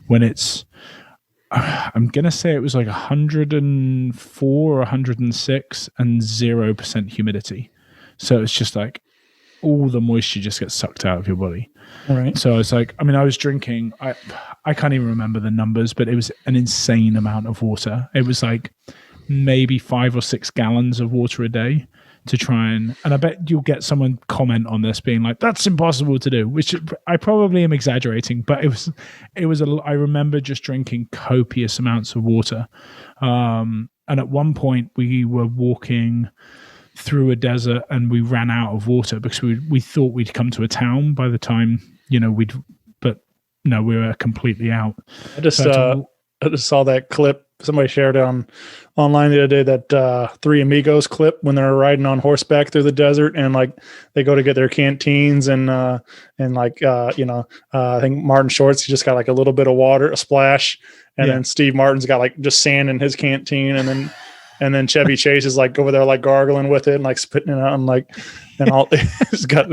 When it's, I'm going to say it was like 104 or 106 and 0% humidity. So it's just like all the moisture just gets sucked out of your body. Right. So I was like, I mean, I was drinking, I can't even remember the numbers, but it was an insane amount of water. It was like maybe 5 or 6 gallons of water a day to try and I bet you'll get someone comment on this being like, that's impossible to do, which I probably am exaggerating, but I remember just drinking copious amounts of water. And at one point we were walking through a desert and we ran out of water because we thought we'd come to a town by the time, but no, we were completely out. I just saw that clip. Somebody shared it online the other day, that Three Amigos clip when they're riding on horseback through the desert and like they go to get their canteens and I think Martin Short's just got like a little bit of water, a splash. And then Steve Martin's got like just sand in his canteen. And then Chevy Chase is like over there, like gargling with it and like spitting it out and like, and all it's got,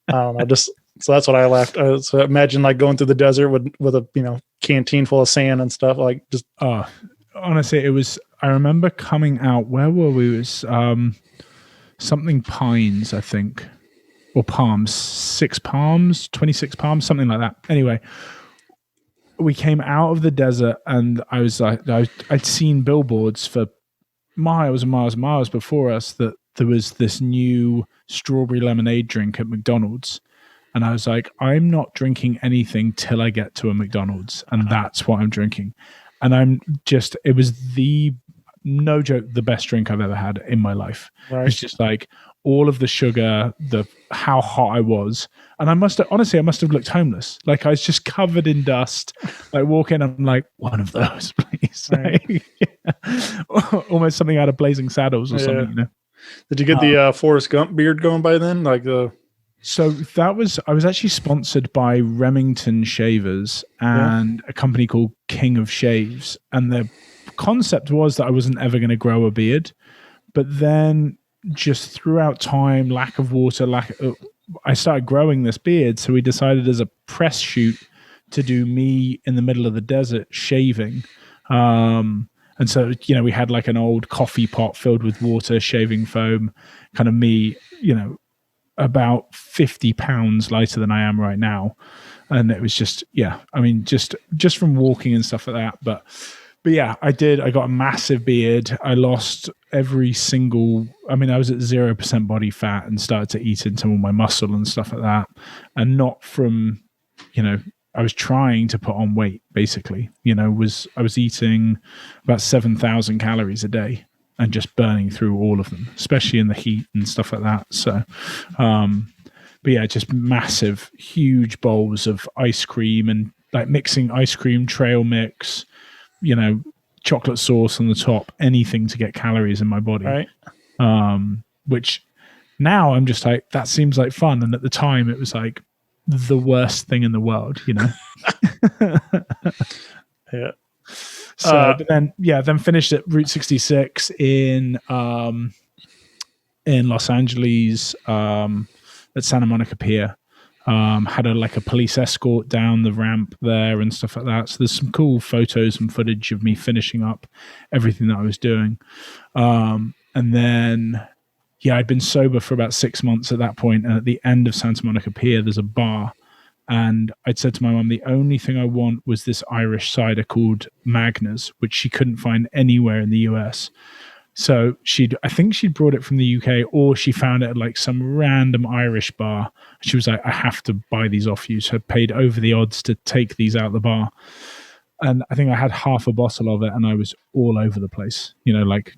I don't know, just, so that's what I laughed. So imagine like going through the desert with a, canteen full of sand and stuff, like just. Honestly, I remember coming out, where were we? It was something Pines, I think, or Palms, 6 Palms, 26 Palms, something like that. Anyway, we came out of the desert and I was like, I'd seen billboards for miles and miles and miles before us that there was this new strawberry lemonade drink at McDonald's. And I was like, I'm not drinking anything till I get to a McDonald's. And that's what I'm drinking. And it was no joke, the best drink I've ever had in my life. Right. It's just like all of the sugar, how hot I was. And I must have looked homeless. Like I was just covered in dust. Like walking, I'm like, one of those, please. Right. Almost something out of Blazing Saddles or something, Did you get the Forrest Gump beard going by then? So I was actually sponsored by Remington Shavers and a company called King of Shaves. And the concept was that I wasn't ever going to grow a beard. But then just throughout time, lack of water, I started growing this beard. So we decided as a press shoot to do me in the middle of the desert shaving. And so, we had like an old coffee pot filled with water, shaving foam, kind of me, about 50 pounds lighter than I am right now. And it was just, just from walking and stuff like that. But yeah, I got a massive beard. I lost I was at 0% body fat and started to eat into all my muscle and stuff like that. And not from, I was trying to put on weight basically, I was eating about 7,000 calories a day and just burning through all of them, especially in the heat and stuff like that. So, but yeah, just massive, huge bowls of ice cream and like mixing ice cream, trail mix, chocolate sauce on the top, anything to get calories in my body. Right. Which now I'm just like, that seems like fun. And at the time it was like the worst thing in the world, Yeah. So, but then finished at Route 66 in Los Angeles, at Santa Monica Pier. Had a police escort down the ramp there and stuff like that. So there's some cool photos and footage of me finishing up everything that I was doing. And then, I'd been sober for about 6 months at that point. And at the end of Santa Monica Pier, there's a bar. And I'd said to my mum, the only thing I want was this Irish cider called Magners, which she couldn't find anywhere in the US. So I think she'd brought it from the UK, or she found it at like some random Irish bar. She was like, I have to buy these off you. So I paid over the odds to take these out of the bar. And I think I had half a bottle of it and I was all over the place.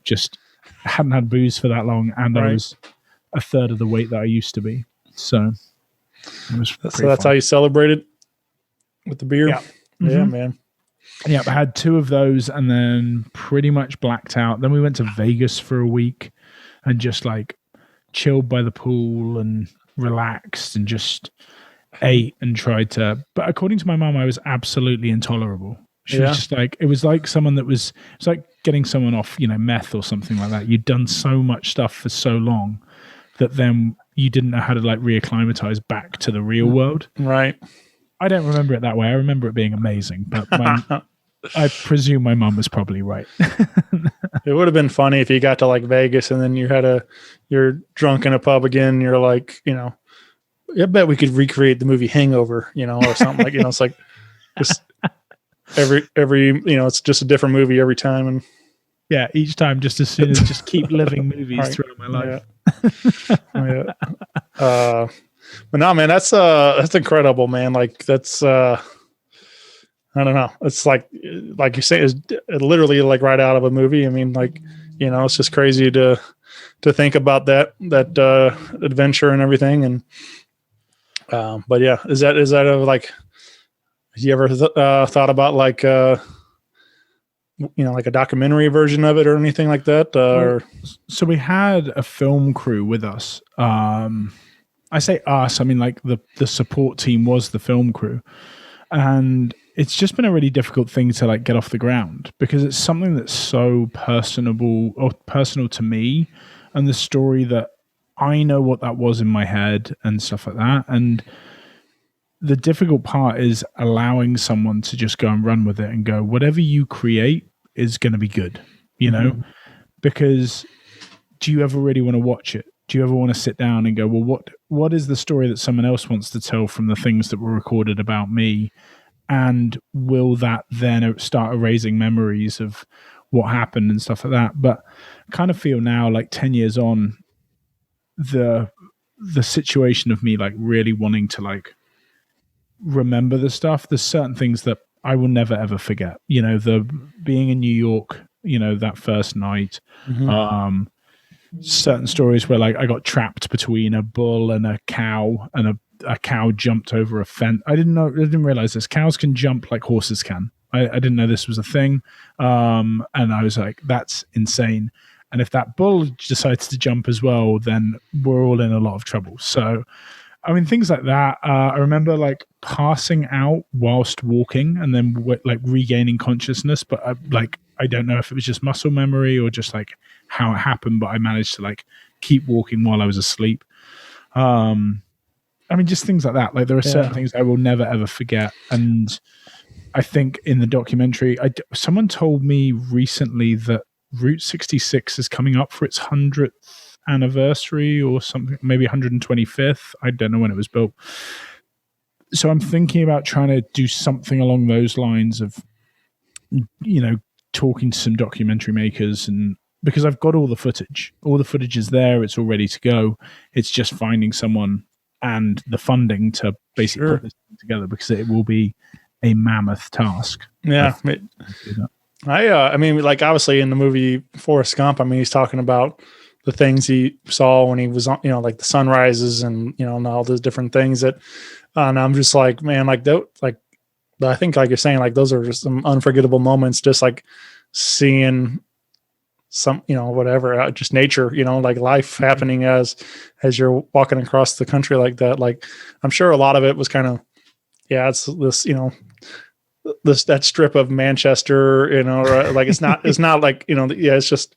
Just hadn't had booze for that long. And I was a third of the weight that I used to be. So that's fun. How you celebrated with the beer? Yeah. Yeah, Mm-hmm. man. Yeah, I had 2 of those and then pretty much blacked out. Then we went to Vegas for a week and just like chilled by the pool and relaxed and just ate and tried to. But according to my mom, I was absolutely intolerable. She was just like, it was like it's like getting someone off, meth or something like that. You'd done so much stuff for so long that then you didn't know how to like reacclimatize back to the real world. Right. I don't remember it that way. I remember it being amazing, but I presume my mum was probably right. It would have been funny if you got to like Vegas and then you're drunk in a pub again. And you're like, I bet we could recreate the movie Hangover, or something like, it's like just every, it's just a different movie every time. And Yeah, each time, just as soon as just keep living movies Right. throughout my life. Yeah. But no, man, that's incredible, man. Like that's, I don't know. It's like you say, it's literally like right out of a movie. I mean, like, it's just crazy to think about that adventure and everything. And, but yeah, is that like, have you ever thought about like, like a documentary version of it or anything like that? Or So we had a film crew with us. I say us, I mean like the support team was the film crew. And it's just been a really difficult thing to like get off the ground because it's something that's so personal to me, and the story that I know what that was in my head and stuff like that. And the difficult part is allowing someone to just go and run with it and go, whatever you create is going to be good, because do you ever really want to watch it? Do you ever want to sit down and go, well, what is the story that someone else wants to tell from the things that were recorded about me? And will that then start erasing memories of what happened and stuff like that? But I kind of feel now, like 10 years on, the situation of me like really wanting to like remember the stuff. There's certain things that I will never ever forget. The being in New York, that first night. Certain stories where like I got trapped between a bull and a cow, and a cow jumped over a fence. I didn't realize this. Cows can jump like horses can. I didn't know this was a thing. And I was like, that's insane. And if that bull decides to jump as well, then we're all in a lot of trouble. So, I mean, things like that. I remember like passing out whilst walking and then like regaining consciousness. But I don't know if it was just muscle memory or just like how it happened, but I managed to like keep walking while I was asleep. I mean, just things like that. Like there are certain things I will never ever forget. And I think in the documentary, someone told me recently that Route 66 is coming up for its 100th anniversary or something, maybe 125th. I don't know when it was built. So I'm thinking about trying to do something along those lines of, talking to some documentary makers, and because I've got all the footage is there, it's all ready to go. It's just finding someone and the funding to basically put this together, because it will be a mammoth task. Yeah. I mean, like obviously in the movie Forrest Gump, I mean, he's talking about the things he saw when he was on, like the sunrises and, and all those different things that, and I'm just like, man, like I think like you're saying, like those are just some unforgettable moments, just like seeing some, whatever, just nature, like life happening as you're walking across the country like that. Like, I'm sure a lot of it was kind of, it's this, that strip of Manchester, like it's not like, it's just,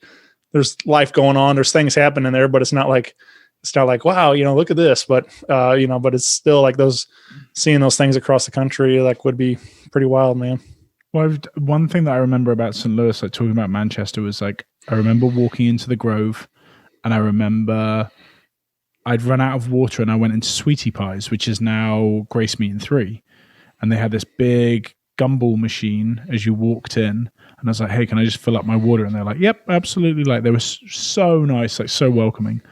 there's life going on. There's things happening there, but it's not like, wow, look at this. But, but it's still like seeing those things across the country, like would be pretty wild, man. Well, one thing that I remember about St. Louis, like talking about Manchester, was like, I remember walking into the Grove, and I remember I'd run out of water and I went into Sweetie Pies, which is now Grace Meat and 3. And they had this big gumball machine as you walked in. And I was like, hey, can I just fill up my water? And they're like, yep, absolutely. Like they were so nice, like so welcoming.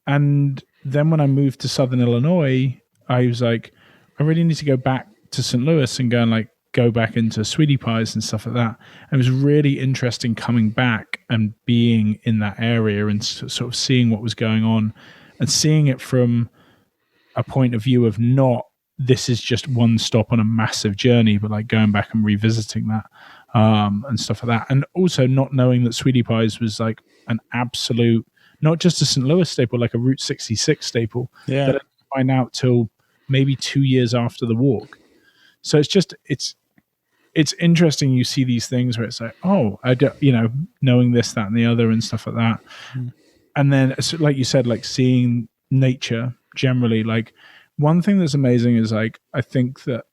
And then when I moved to Southern Illinois, I was like, I really need to go back to St. Louis and go back into Sweetie Pies and stuff like that. And it was really interesting coming back and being in that area and sort of seeing what was going on and seeing it from a point of view of not, this is just one stop on a massive journey, but like going back and revisiting that and stuff like that. And also not knowing that Sweetie Pies was like an absolute, not just a St. Louis staple, like a Route 66 staple. Yeah. That I didn't find out till maybe 2 years after the walk. So it's interesting. You see these things where it's like, oh, I don't, knowing this, that, and the other and stuff like that. Mm. And then, like you said, like seeing nature generally, like one thing that's amazing is like, I think that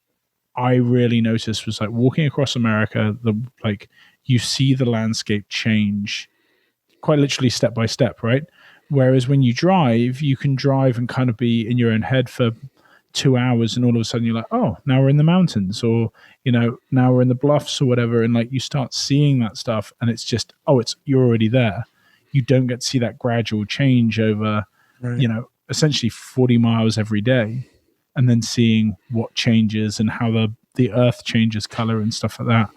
I really noticed was like walking across America, you see the landscape change quite literally step by step, right? Whereas when you drive, you can drive and kind of be in your own head for 2 hours, and all of a sudden you're like, oh, now we're in the mountains, or now we're in the bluffs or whatever, and like you start seeing that stuff, and it's just, you're already there. You don't get to see that gradual change over, essentially 40 miles every day, and then seeing what changes and how the earth changes color and stuff like that.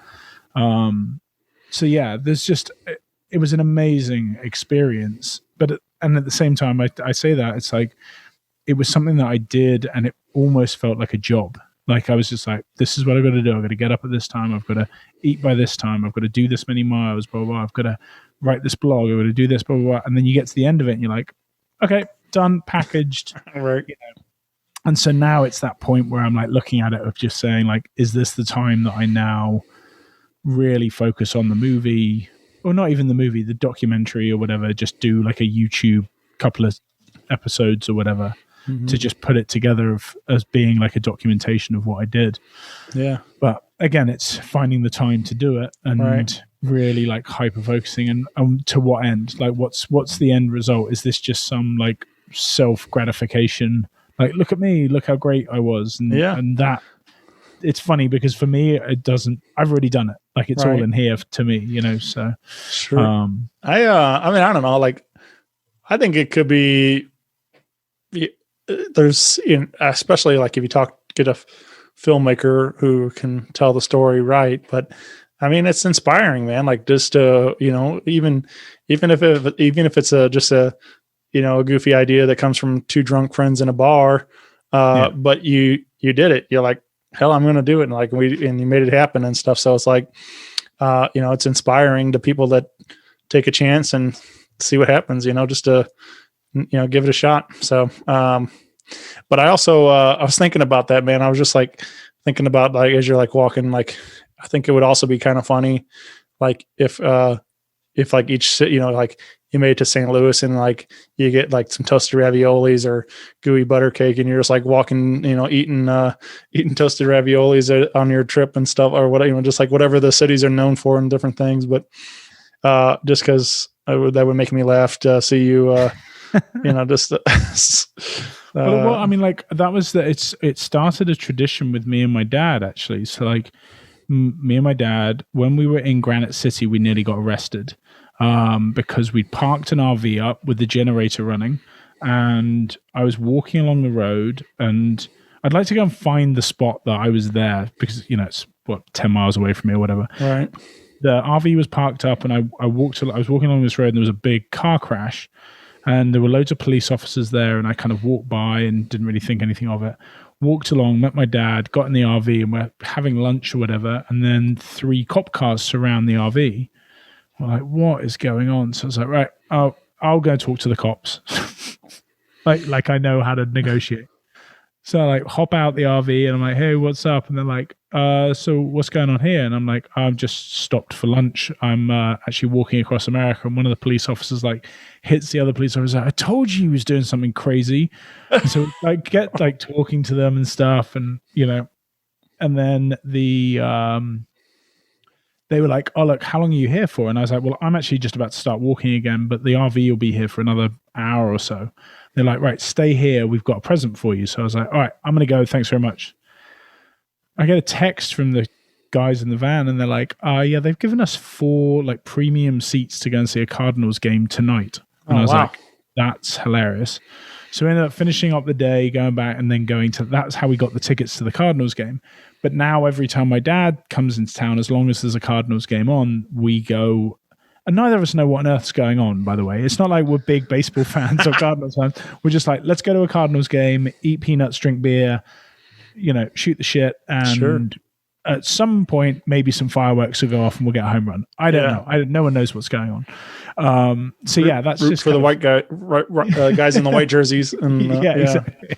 So yeah, it was an amazing experience, and at the same time, I say that it's like, it was something that I did, and it almost felt like a job. Like I was just like, this is what I've got to do. I've got to get up at this time. I've got to eat by this time. I've got to do this many miles, blah, blah, blah. I've got to write this blog. I've got to do this, blah, blah, blah. And then you get to the end of it and you're like, okay, done, packaged. Right. And so now it's that point where I'm like looking at it of just saying like, is this the time that I now really focus on the movie, or not even the movie, the documentary or whatever, just do like a YouTube couple of episodes or whatever, to just put it together as being like a documentation of what I did. Yeah. But again, it's finding the time to do it, and really like hyper focusing, and to what end? Like what's the end result? Is this just some like self gratification? Like, look at me, look how great I was. And that, it's funny because for me, it doesn't, I've already done it. Like it's all in here to me, so. Sure. I mean, I don't know. Like, I think it could be, there's, especially like if you get a filmmaker who can tell the story right, but I mean, it's inspiring, man. Like just to, even if it's just a goofy idea that comes from two drunk friends in a bar, but you did it. You're like, hell, I'm going to do it. And you made it happen and stuff. So it's like, it's inspiring to people that take a chance and see what happens, just to, give it a shot. So, but I also, I was thinking about that, man. I was just like thinking about like, as you're like walking, like, I think it would also be kind of funny. Like if like each, like you made it to St. Louis and like you get like some toasted raviolis or gooey butter cake, and you're just like walking, eating toasted raviolis on your trip and stuff, or whatever, just like whatever the cities are known for and different things. But just because that would make me laugh to see you, just. Well, I mean, like that was it started a tradition with me and my dad, actually. So like me and my dad, when we were in Granite City, we nearly got arrested because we parked an RV up with the generator running, and I was walking along the road, and I'd like to go and find the spot that I was there because, it's 10 miles away from me or whatever. Right. The RV was parked up, and I was walking along this road, and there was a big car crash, and there were loads of police officers there, and I kind of walked by and didn't really think anything of it. Walked along, met my dad, got in the RV, and we're having lunch or whatever, and then 3 cop cars surround the RV. We're like, what is going on? So I was like, right, I'll go talk to the cops. like I know how to negotiate. So I like hop out the RV and I'm like, hey, what's up? And they're like, so what's going on here? And I'm like, I've just stopped for lunch. I'm actually walking across America. And one of the police officers like hits the other police officer. I told you he was doing something crazy. And so like get like talking to them and stuff. And, and then they were like, oh, look, how long are you here for? And I was like, well, I'm actually just about to start walking again, but the RV will be here for another hour or so. They're like, right, stay here. We've got a present for you. So I was like, all right, I'm going to go. Thanks very much. I get a text from the guys in the van, and they're like, yeah, they've given us 4 like premium seats to go and see a Cardinals game tonight. And I was like, that's hilarious. So we ended up finishing up the day, going back, and then that's how we got the tickets to the Cardinals game. But now every time my dad comes into town, as long as there's a Cardinals game on, we go. And neither of us know what on earth's going on, by the way. It's not like we're big baseball fans or Cardinals fans. We're just like, let's go to a Cardinals game, eat peanuts, drink beer, shoot the shit. And at some point, maybe some fireworks will go off and we'll get a home run. I don't know. No one knows what's going on. So yeah, that's root just for the white guys in the white jerseys. And, exactly.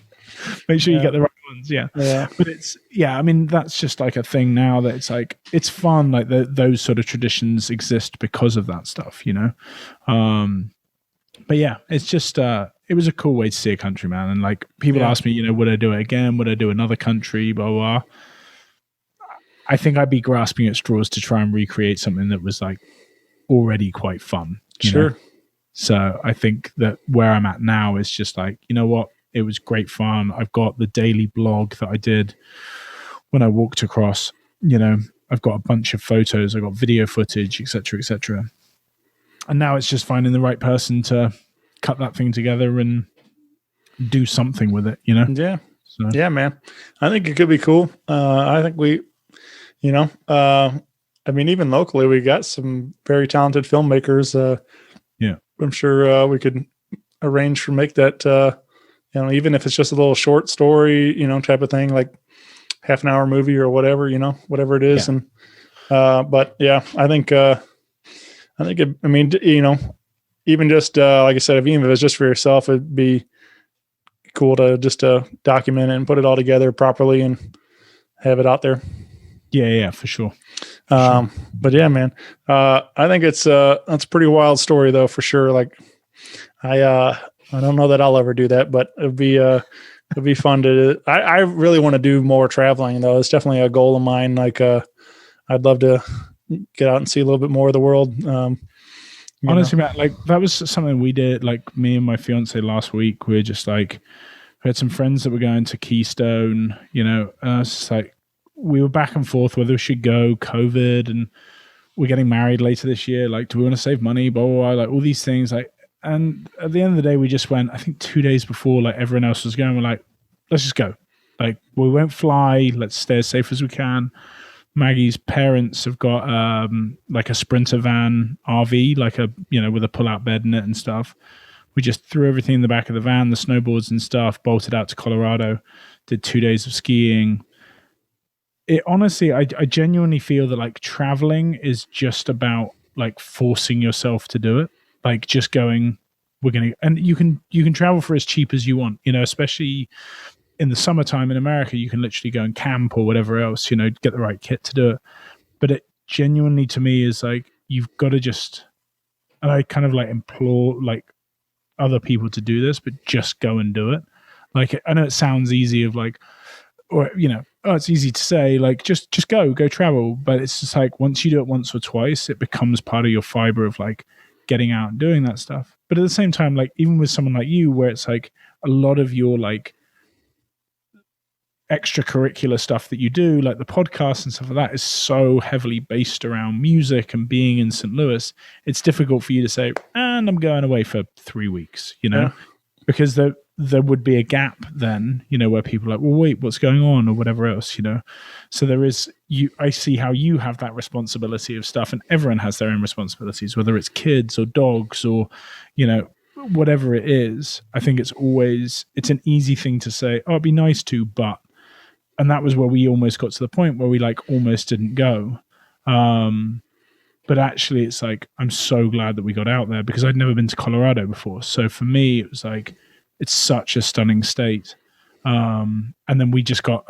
Make sure you get the right ones. Yeah. But I mean, that's just like a thing now that it's like, it's fun. Like those sort of traditions exist because of that stuff, but yeah, it's just, it was a cool way to see a country, man. And like people ask me, would I do it again? Would I do another country? Blah, blah, blah. I think I'd be grasping at straws to try and recreate something that was like already quite fun. Sure. So I think that where I'm at now is just like, you know what? It was great fun. I've got the daily blog that I did when I walked across, I've got a bunch of photos, I've got video footage, etc., etc. And now it's just finding the right person to cut that thing together and do something with it, Yeah. So. Yeah, man. I think it could be cool. I think we, even locally, we got some very talented filmmakers. Yeah. I'm sure we could arrange for make that, even if it's just a little short story, type of thing, like half an hour movie or whatever, whatever it is. Yeah. And, but yeah, I think even just, like I said, even if it's just for yourself, it'd be cool to just document it and put it all together properly and have it out there. Yeah, for sure. But yeah, man, I think that's a pretty wild story though, for sure. Like I don't know that I'll ever do that, but it'd be fun to, I really want to do more traveling though. It's definitely a goal of mine. Like, I'd love to get out and see a little bit more of the world. Honestly, Matt, like that was something we did, like me and my fiance last week. We were just like, we had some friends that were going to Keystone, and I was just like, we were back and forth whether we should go, COVID, and we're getting married later this year. Like, do we want to save money? Blah, blah, blah, like all these things. Like, and at the end of the day, we just went, I think 2 days before, like everyone else was going, we're like, let's just go. Like, we won't fly. Let's stay as safe as we can. Maggie's parents have got like a Sprinter van RV, like a, with a pull-out bed in it and stuff. We just threw everything in the back of the van, the snowboards and stuff, bolted out to Colorado, did 2 days of skiing. It honestly, I genuinely feel that like traveling is just about like forcing yourself to do it. Like just going, and you can travel for as cheap as you want, especially in the summertime in America, you can literally go and camp or whatever else, get the right kit to do it. But it genuinely to me is like, you've got to just, and I kind of like implore like other people to do this, but just go and do it. Like, I know it sounds easy of like, or, it's easy to say like, just go travel. But it's just like, once you do it once or twice, it becomes part of your fiber of like getting out and doing that stuff. But at the same time, like even with someone like you, where it's like a lot of your like extracurricular stuff that you do, like the podcast and stuff like that, is so heavily based around music and being in St. Louis, it's difficult for you to say, and I'm going away for 3 weeks, because there would be a gap then, where people are like, well, wait, what's going on or whatever else, So there is, I see how you have that responsibility of stuff, and everyone has their own responsibilities, whether it's kids or dogs or, whatever it is. I think it's an easy thing to say, oh, it'd be nice to, but, and that was where we almost got to the point where we like almost didn't go. But actually it's like, I'm so glad that we got out there because I'd never been to Colorado before. So for me, it was like, it's such a stunning state. And then we just got,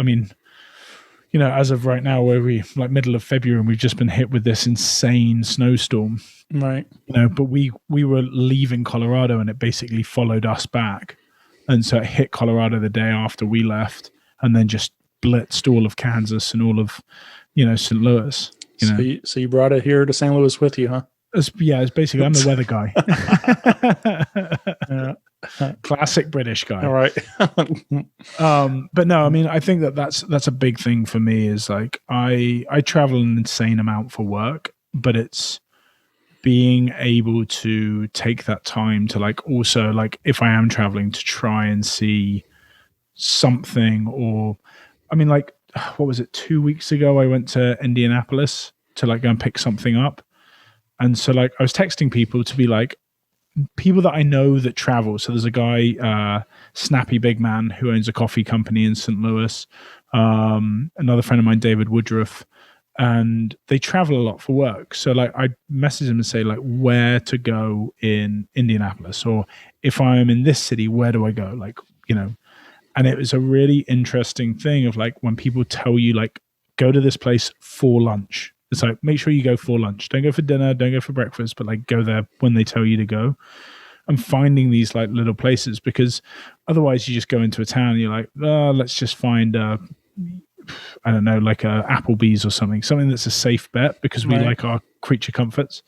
as of right now, where we like middle of February, and we've just been hit with this insane snowstorm. Right. But we were leaving Colorado and it basically followed us back. And so it hit Colorado the day after we left and then just blitzed all of Kansas and all of, St. Louis. So you brought it here to St. Louis with you, huh? It's basically, I'm the weather guy. Classic British guy. All right. But no, I think that's a big thing for me is like, I travel an insane amount for work, but it's being able to take that time to like, also like if I am traveling to try and see something or, like, what was it? 2 weeks ago, I went to Indianapolis to like go and pick something up. And so like, I was texting people to be like, people that I know that travel. So there's a guy, Snappy Big Man, who owns a coffee company in St. Louis. Another friend of mine, David Woodruff, and they travel a lot for work. So like, I message them and say like, where to go in Indianapolis, or if I'm in this city, where do I go? Like, and it was a really interesting thing of like, when people tell you like, go to this place for lunch. It's like, make sure you go for lunch. Don't go for dinner. Don't go for breakfast, but like go there when they tell you to go. And finding these like little places, because otherwise you just go into a town and you're like, let's just find, I don't know, like a Applebee's or something that's a safe bet because we like our creature comforts.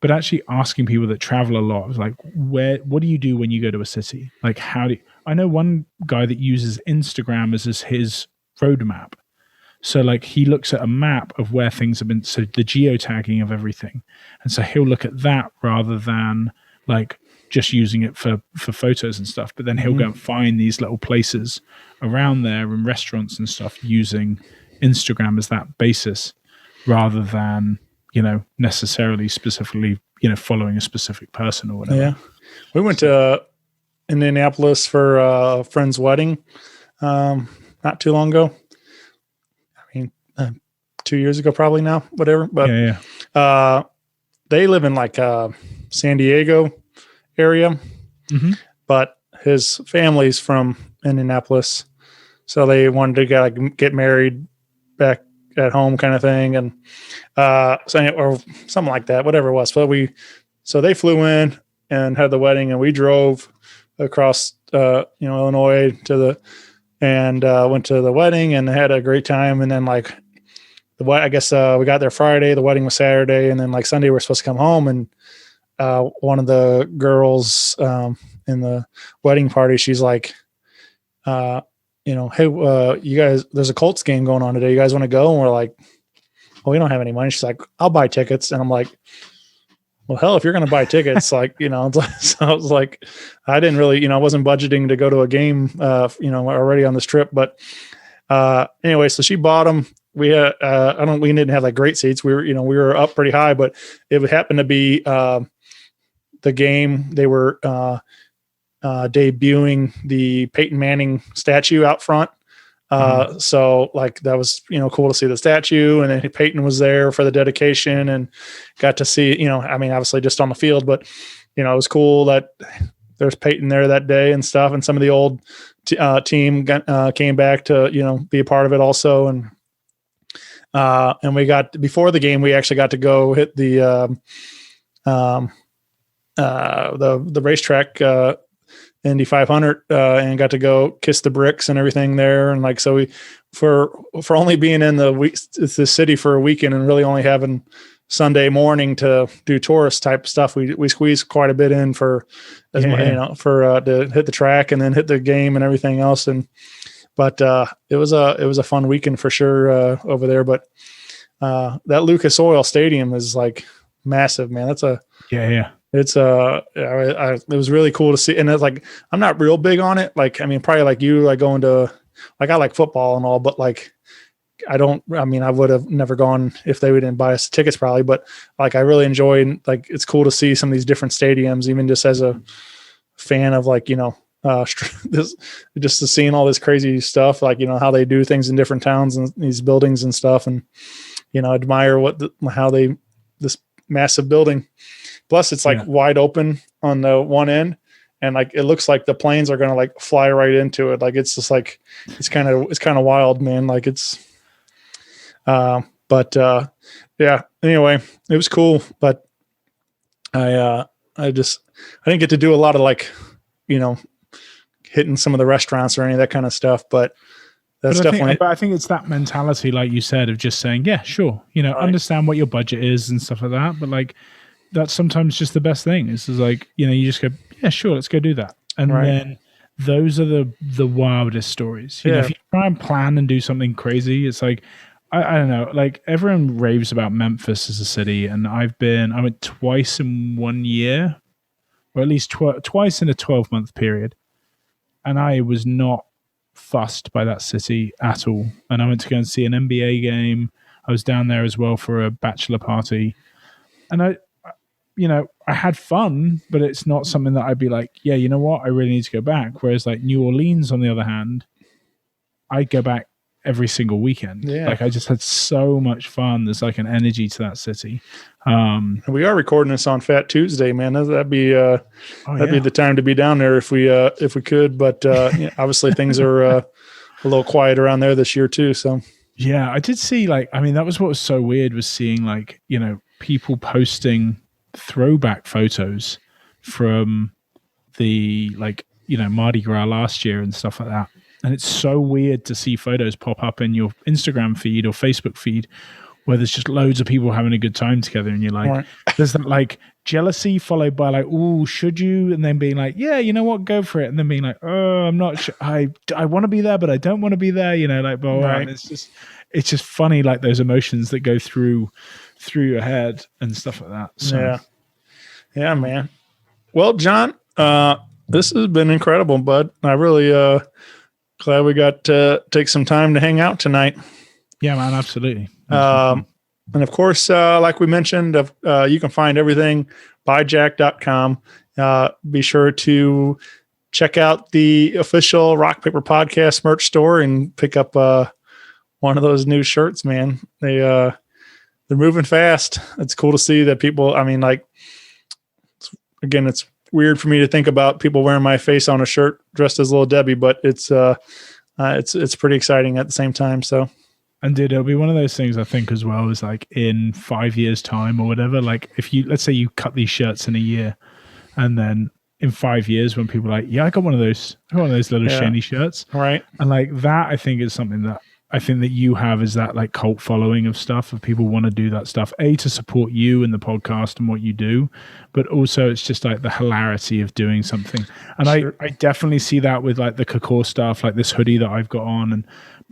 but actually asking people that travel a lot is like, what do you do when you go to a city? Like, I know one guy that uses Instagram as his roadmap. So like he looks at a map of where things have been, so the geotagging of everything. And so he'll look at that rather than like just using it for photos and stuff. But then he'll go and find these little places around there and restaurants and stuff using Instagram as that basis rather than, necessarily specifically, following a specific person or whatever. Yeah. We went to Indianapolis for a friend's wedding not too long ago. 2 years ago, probably now, whatever. But they live in like San Diego area, but his family's from Indianapolis, so they wanted to get married back at home, kind of thing, and or something like that, whatever it was. So they flew in and had the wedding, and we drove across Illinois and went to the wedding and had a great time, and then like. I guess we got there Friday. The wedding was Saturday, and then like Sunday we're supposed to come home. And one of the girls in the wedding party, she's like, hey, you guys, there's a Colts game going on today. You guys want to go? And we're like, well, we don't have any money. She's like, I'll buy tickets. And I'm like, well, hell, if you're going to buy tickets, so I was like, I didn't really, I wasn't budgeting to go to a game, already on this trip. But anyway, so she bought them. We had, we didn't have like great seats. We were up pretty high, but it happened to be the game. They were debuting the Peyton Manning statue out front. So like that was, cool to see the statue, and then Peyton was there for the dedication and got to see, obviously just on the field, but it was cool that there's Peyton there that day and stuff. And some of the old team came back to, be a part of it also. And we got, before the game, we actually got to go hit the racetrack, Indy 500, and got to go kiss the bricks and everything there. And like, so we, for only being in the city for a weekend and really only having Sunday morning to do tourist type stuff, we squeezed quite a bit in to hit the track and then hit the game and everything else. But it was a fun weekend for sure over there. But that Lucas Oil Stadium is like massive, man. That's It's it was really cool to see, and it's like I'm not real big on it. Like probably like you, like going to like I like football and all, but like I would have never gone if they didn't buy us tickets probably. But like I really enjoy, like it's cool to see some of these different stadiums, even just as a fan of like this, just to seeing all this crazy stuff, like how they do things in different towns and these buildings and stuff, and admire this massive building. Plus it's like wide open on the one end, and like it looks like the planes are gonna like fly right into it. Like it's just like it's kind of wild, man. Like it's anyway, it was cool, but I didn't get to do a lot of like hitting some of the restaurants or any of that kind of stuff, but I think it's that mentality, like you said, of just saying, yeah, sure, understand what your budget is and stuff like that. But like, that's sometimes just the best thing. It's just like, you just go, yeah, sure, let's go do that. And then those are the wildest stories. If you try and plan and do something crazy, it's like, I don't know, like everyone raves about Memphis as a city. And I went twice in 1 year, or at least twice in a 12-month period. And I was not fussed by that city at all. And I went to go and see an NBA game. I was down there as well for a bachelor party. And I had fun, but it's not something that I'd be like, yeah, you know what? I really need to go back. Whereas like New Orleans, on the other hand, I go back every single weekend. Yeah. Like I just had so much fun. There's like an energy to that city. We are recording this on Fat Tuesday, man. That'd be the time to be down there if we could. But obviously things are a little quiet around there this year too. So yeah, I did see that was what was so weird, was seeing like people posting throwback photos from the Mardi Gras last year and stuff like that. And it's so weird to see photos pop up in your Instagram feed or Facebook feed where there's just loads of people having a good time together, and you're like, Right. there's that like jealousy followed by like, oh, should you? And then being like, yeah, you know what, go for it. And then being like, oh, I'm not sure. I want to be there, but I don't want to be there. You know, like, blah, blah, blah. Right. And it's just funny, like those emotions that go through your head and stuff like that. So. Yeah, man. Well, John, this has been incredible, bud. I really glad we got to take some time to hang out tonight. Yeah, man, absolutely. And of course, like we mentioned, you can find everything ByJack.com. Be sure to check out the official Rock Paper Podcast merch store and pick up one of those new shirts, man. They're moving fast. It's cool to see that people, I mean, like, again, it's weird for me to think about people wearing my face on a shirt dressed as Little Debbie, but it's pretty exciting at the same time. So, and dude, it'll be one of those things I think as well, is like in 5 years time or whatever, like if you, let's say you cut these shirts in a year, and then in 5 years when people are like, yeah, I got one of those little shiny shirts. Right. And like that, I think is something that I think that you have, is that like cult following of stuff, of people want to do that stuff, to support you and the podcast and what you do, but also it's just like the hilarity of doing something. And sure. I definitely see that with like the Kakor stuff, like this hoodie that I've got on.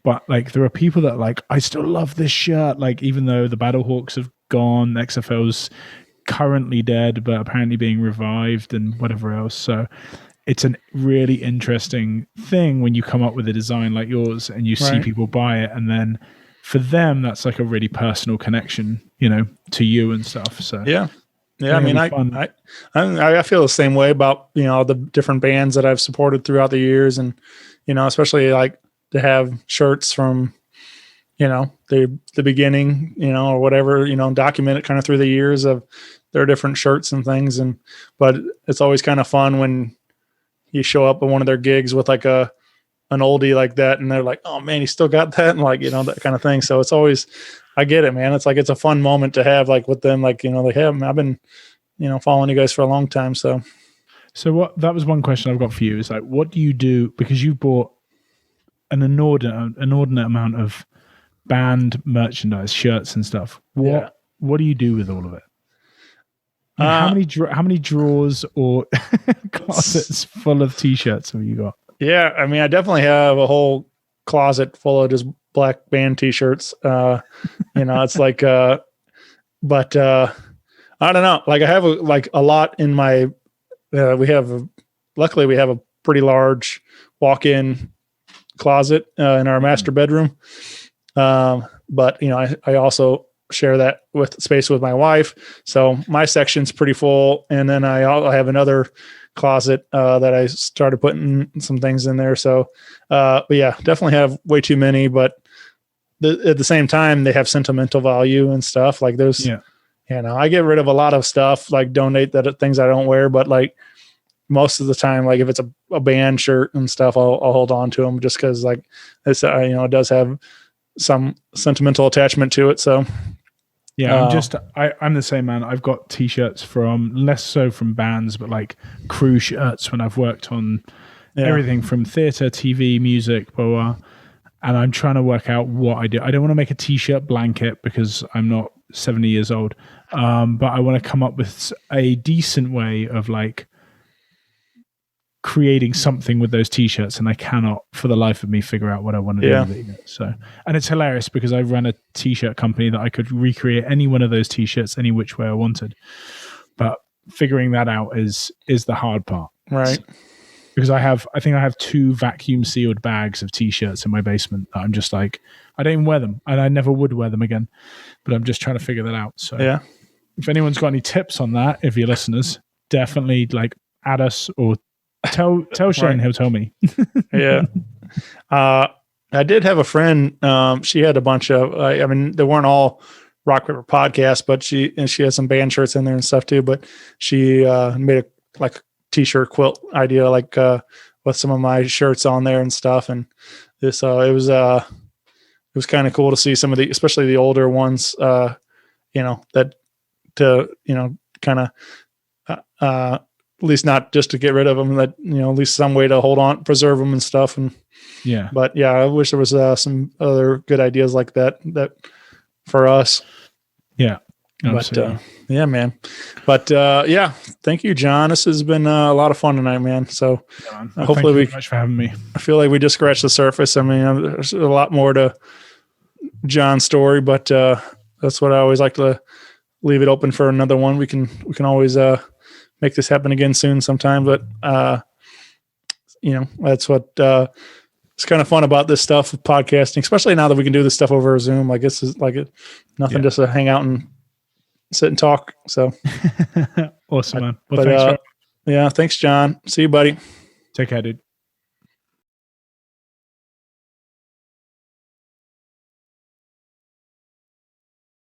But like there are people that like, I still love this shirt, like even though the Battlehawks have gone, XFL's currently dead, but apparently being revived and whatever else. So it's a really interesting thing when you come up with a design like yours and you see people buy it, and then for them that's like a really personal connection, you know, to you and stuff. So yeah. I mean, I feel the same way about, you know, the different bands that I've supported throughout the years, and you know, especially like to have shirts from, you know, the beginning, you know, or whatever, you know, document it kind of through the years of their different shirts and things. And but it's always kind of fun when you show up at one of their gigs with like an oldie like that, and they're like, oh man, you still got that, and like, you know, that kind of thing. So it's always, I get it, man. It's like, it's a fun moment to have like with them, like, you know, like, hey, I've been, you know, following you guys for a long time. So that was one question I've got for you, is like, what do you do, because you bought an inordinate amount of band merchandise, shirts and stuff. What do you do with all of it? I mean, how many drawers or closets full of t-shirts have you got? Yeah, I mean, I definitely have a whole closet full of just black band t-shirts. You know, it's like, but I don't know. Like I have a lot in my. Luckily we have a pretty large walk-in closet in our master bedroom. But you know, I also share that with space with my wife. So my section's pretty full. And then I have another closet that I started putting some things in there. So, but yeah, definitely have way too many, but at the same time, they have sentimental value and stuff like those. Yeah. You know, I get rid of a lot of stuff, like donate things I don't wear, but like most of the time, like if it's a band shirt and stuff, I'll hold on to them just cause like it's, you know, it does have some sentimental attachment to it. So yeah, I'm the same, man. I've got t-shirts from, less so from bands, but like crew shirts when I've worked on everything from theater, TV, music, blah, blah. And I'm trying to work out what I do. I don't want to make a t-shirt blanket because I'm not 70 years old. But I want to come up with a decent way of like creating something with those t-shirts, and I cannot for the life of me figure out what I want to do with it. So, and it's hilarious because I run a t-shirt company that I could recreate any one of those t-shirts any which way I wanted, but figuring that out is the hard part, right? Because I think I have 2 vacuum sealed bags of t-shirts in my basement that I'm just like, I don't even wear them, and I never would wear them again, but I'm just trying to figure that out. So yeah, if anyone's got any tips on that, if you're listeners, definitely like add us or tell Shane, he'll tell me. Yeah. I did have a friend, she had a bunch of, I mean, they weren't all Rock Paper podcasts, but she had some band shirts in there and stuff too, but she made a t-shirt quilt idea, like with some of my shirts on there and stuff. And this, it was kind of cool to see some of the, especially the older ones, you know, that to, you know, kind of, at least not just to get rid of them, that, you know, at least some way to hold on, preserve them and stuff. And yeah, but yeah, I wish there was some other good ideas like that for us. Yeah. But Absolutely. yeah, man. But yeah, thank you, John. This has been a lot of fun tonight, man. So Yeah, man. hopefully thank you very much for having me. I feel like we just scratched the surface. I mean, there's a lot more to John's story, but that's what I always like to leave it open for another one. We can always make this happen again soon sometime. But that's what it's kind of fun about this stuff with podcasting, especially now that we can do this stuff over Zoom. Like this is like nothing just to hang out and sit and talk. So awesome, man. Well, but, thanks. yeah, thanks, John. See you, buddy. Take care, dude.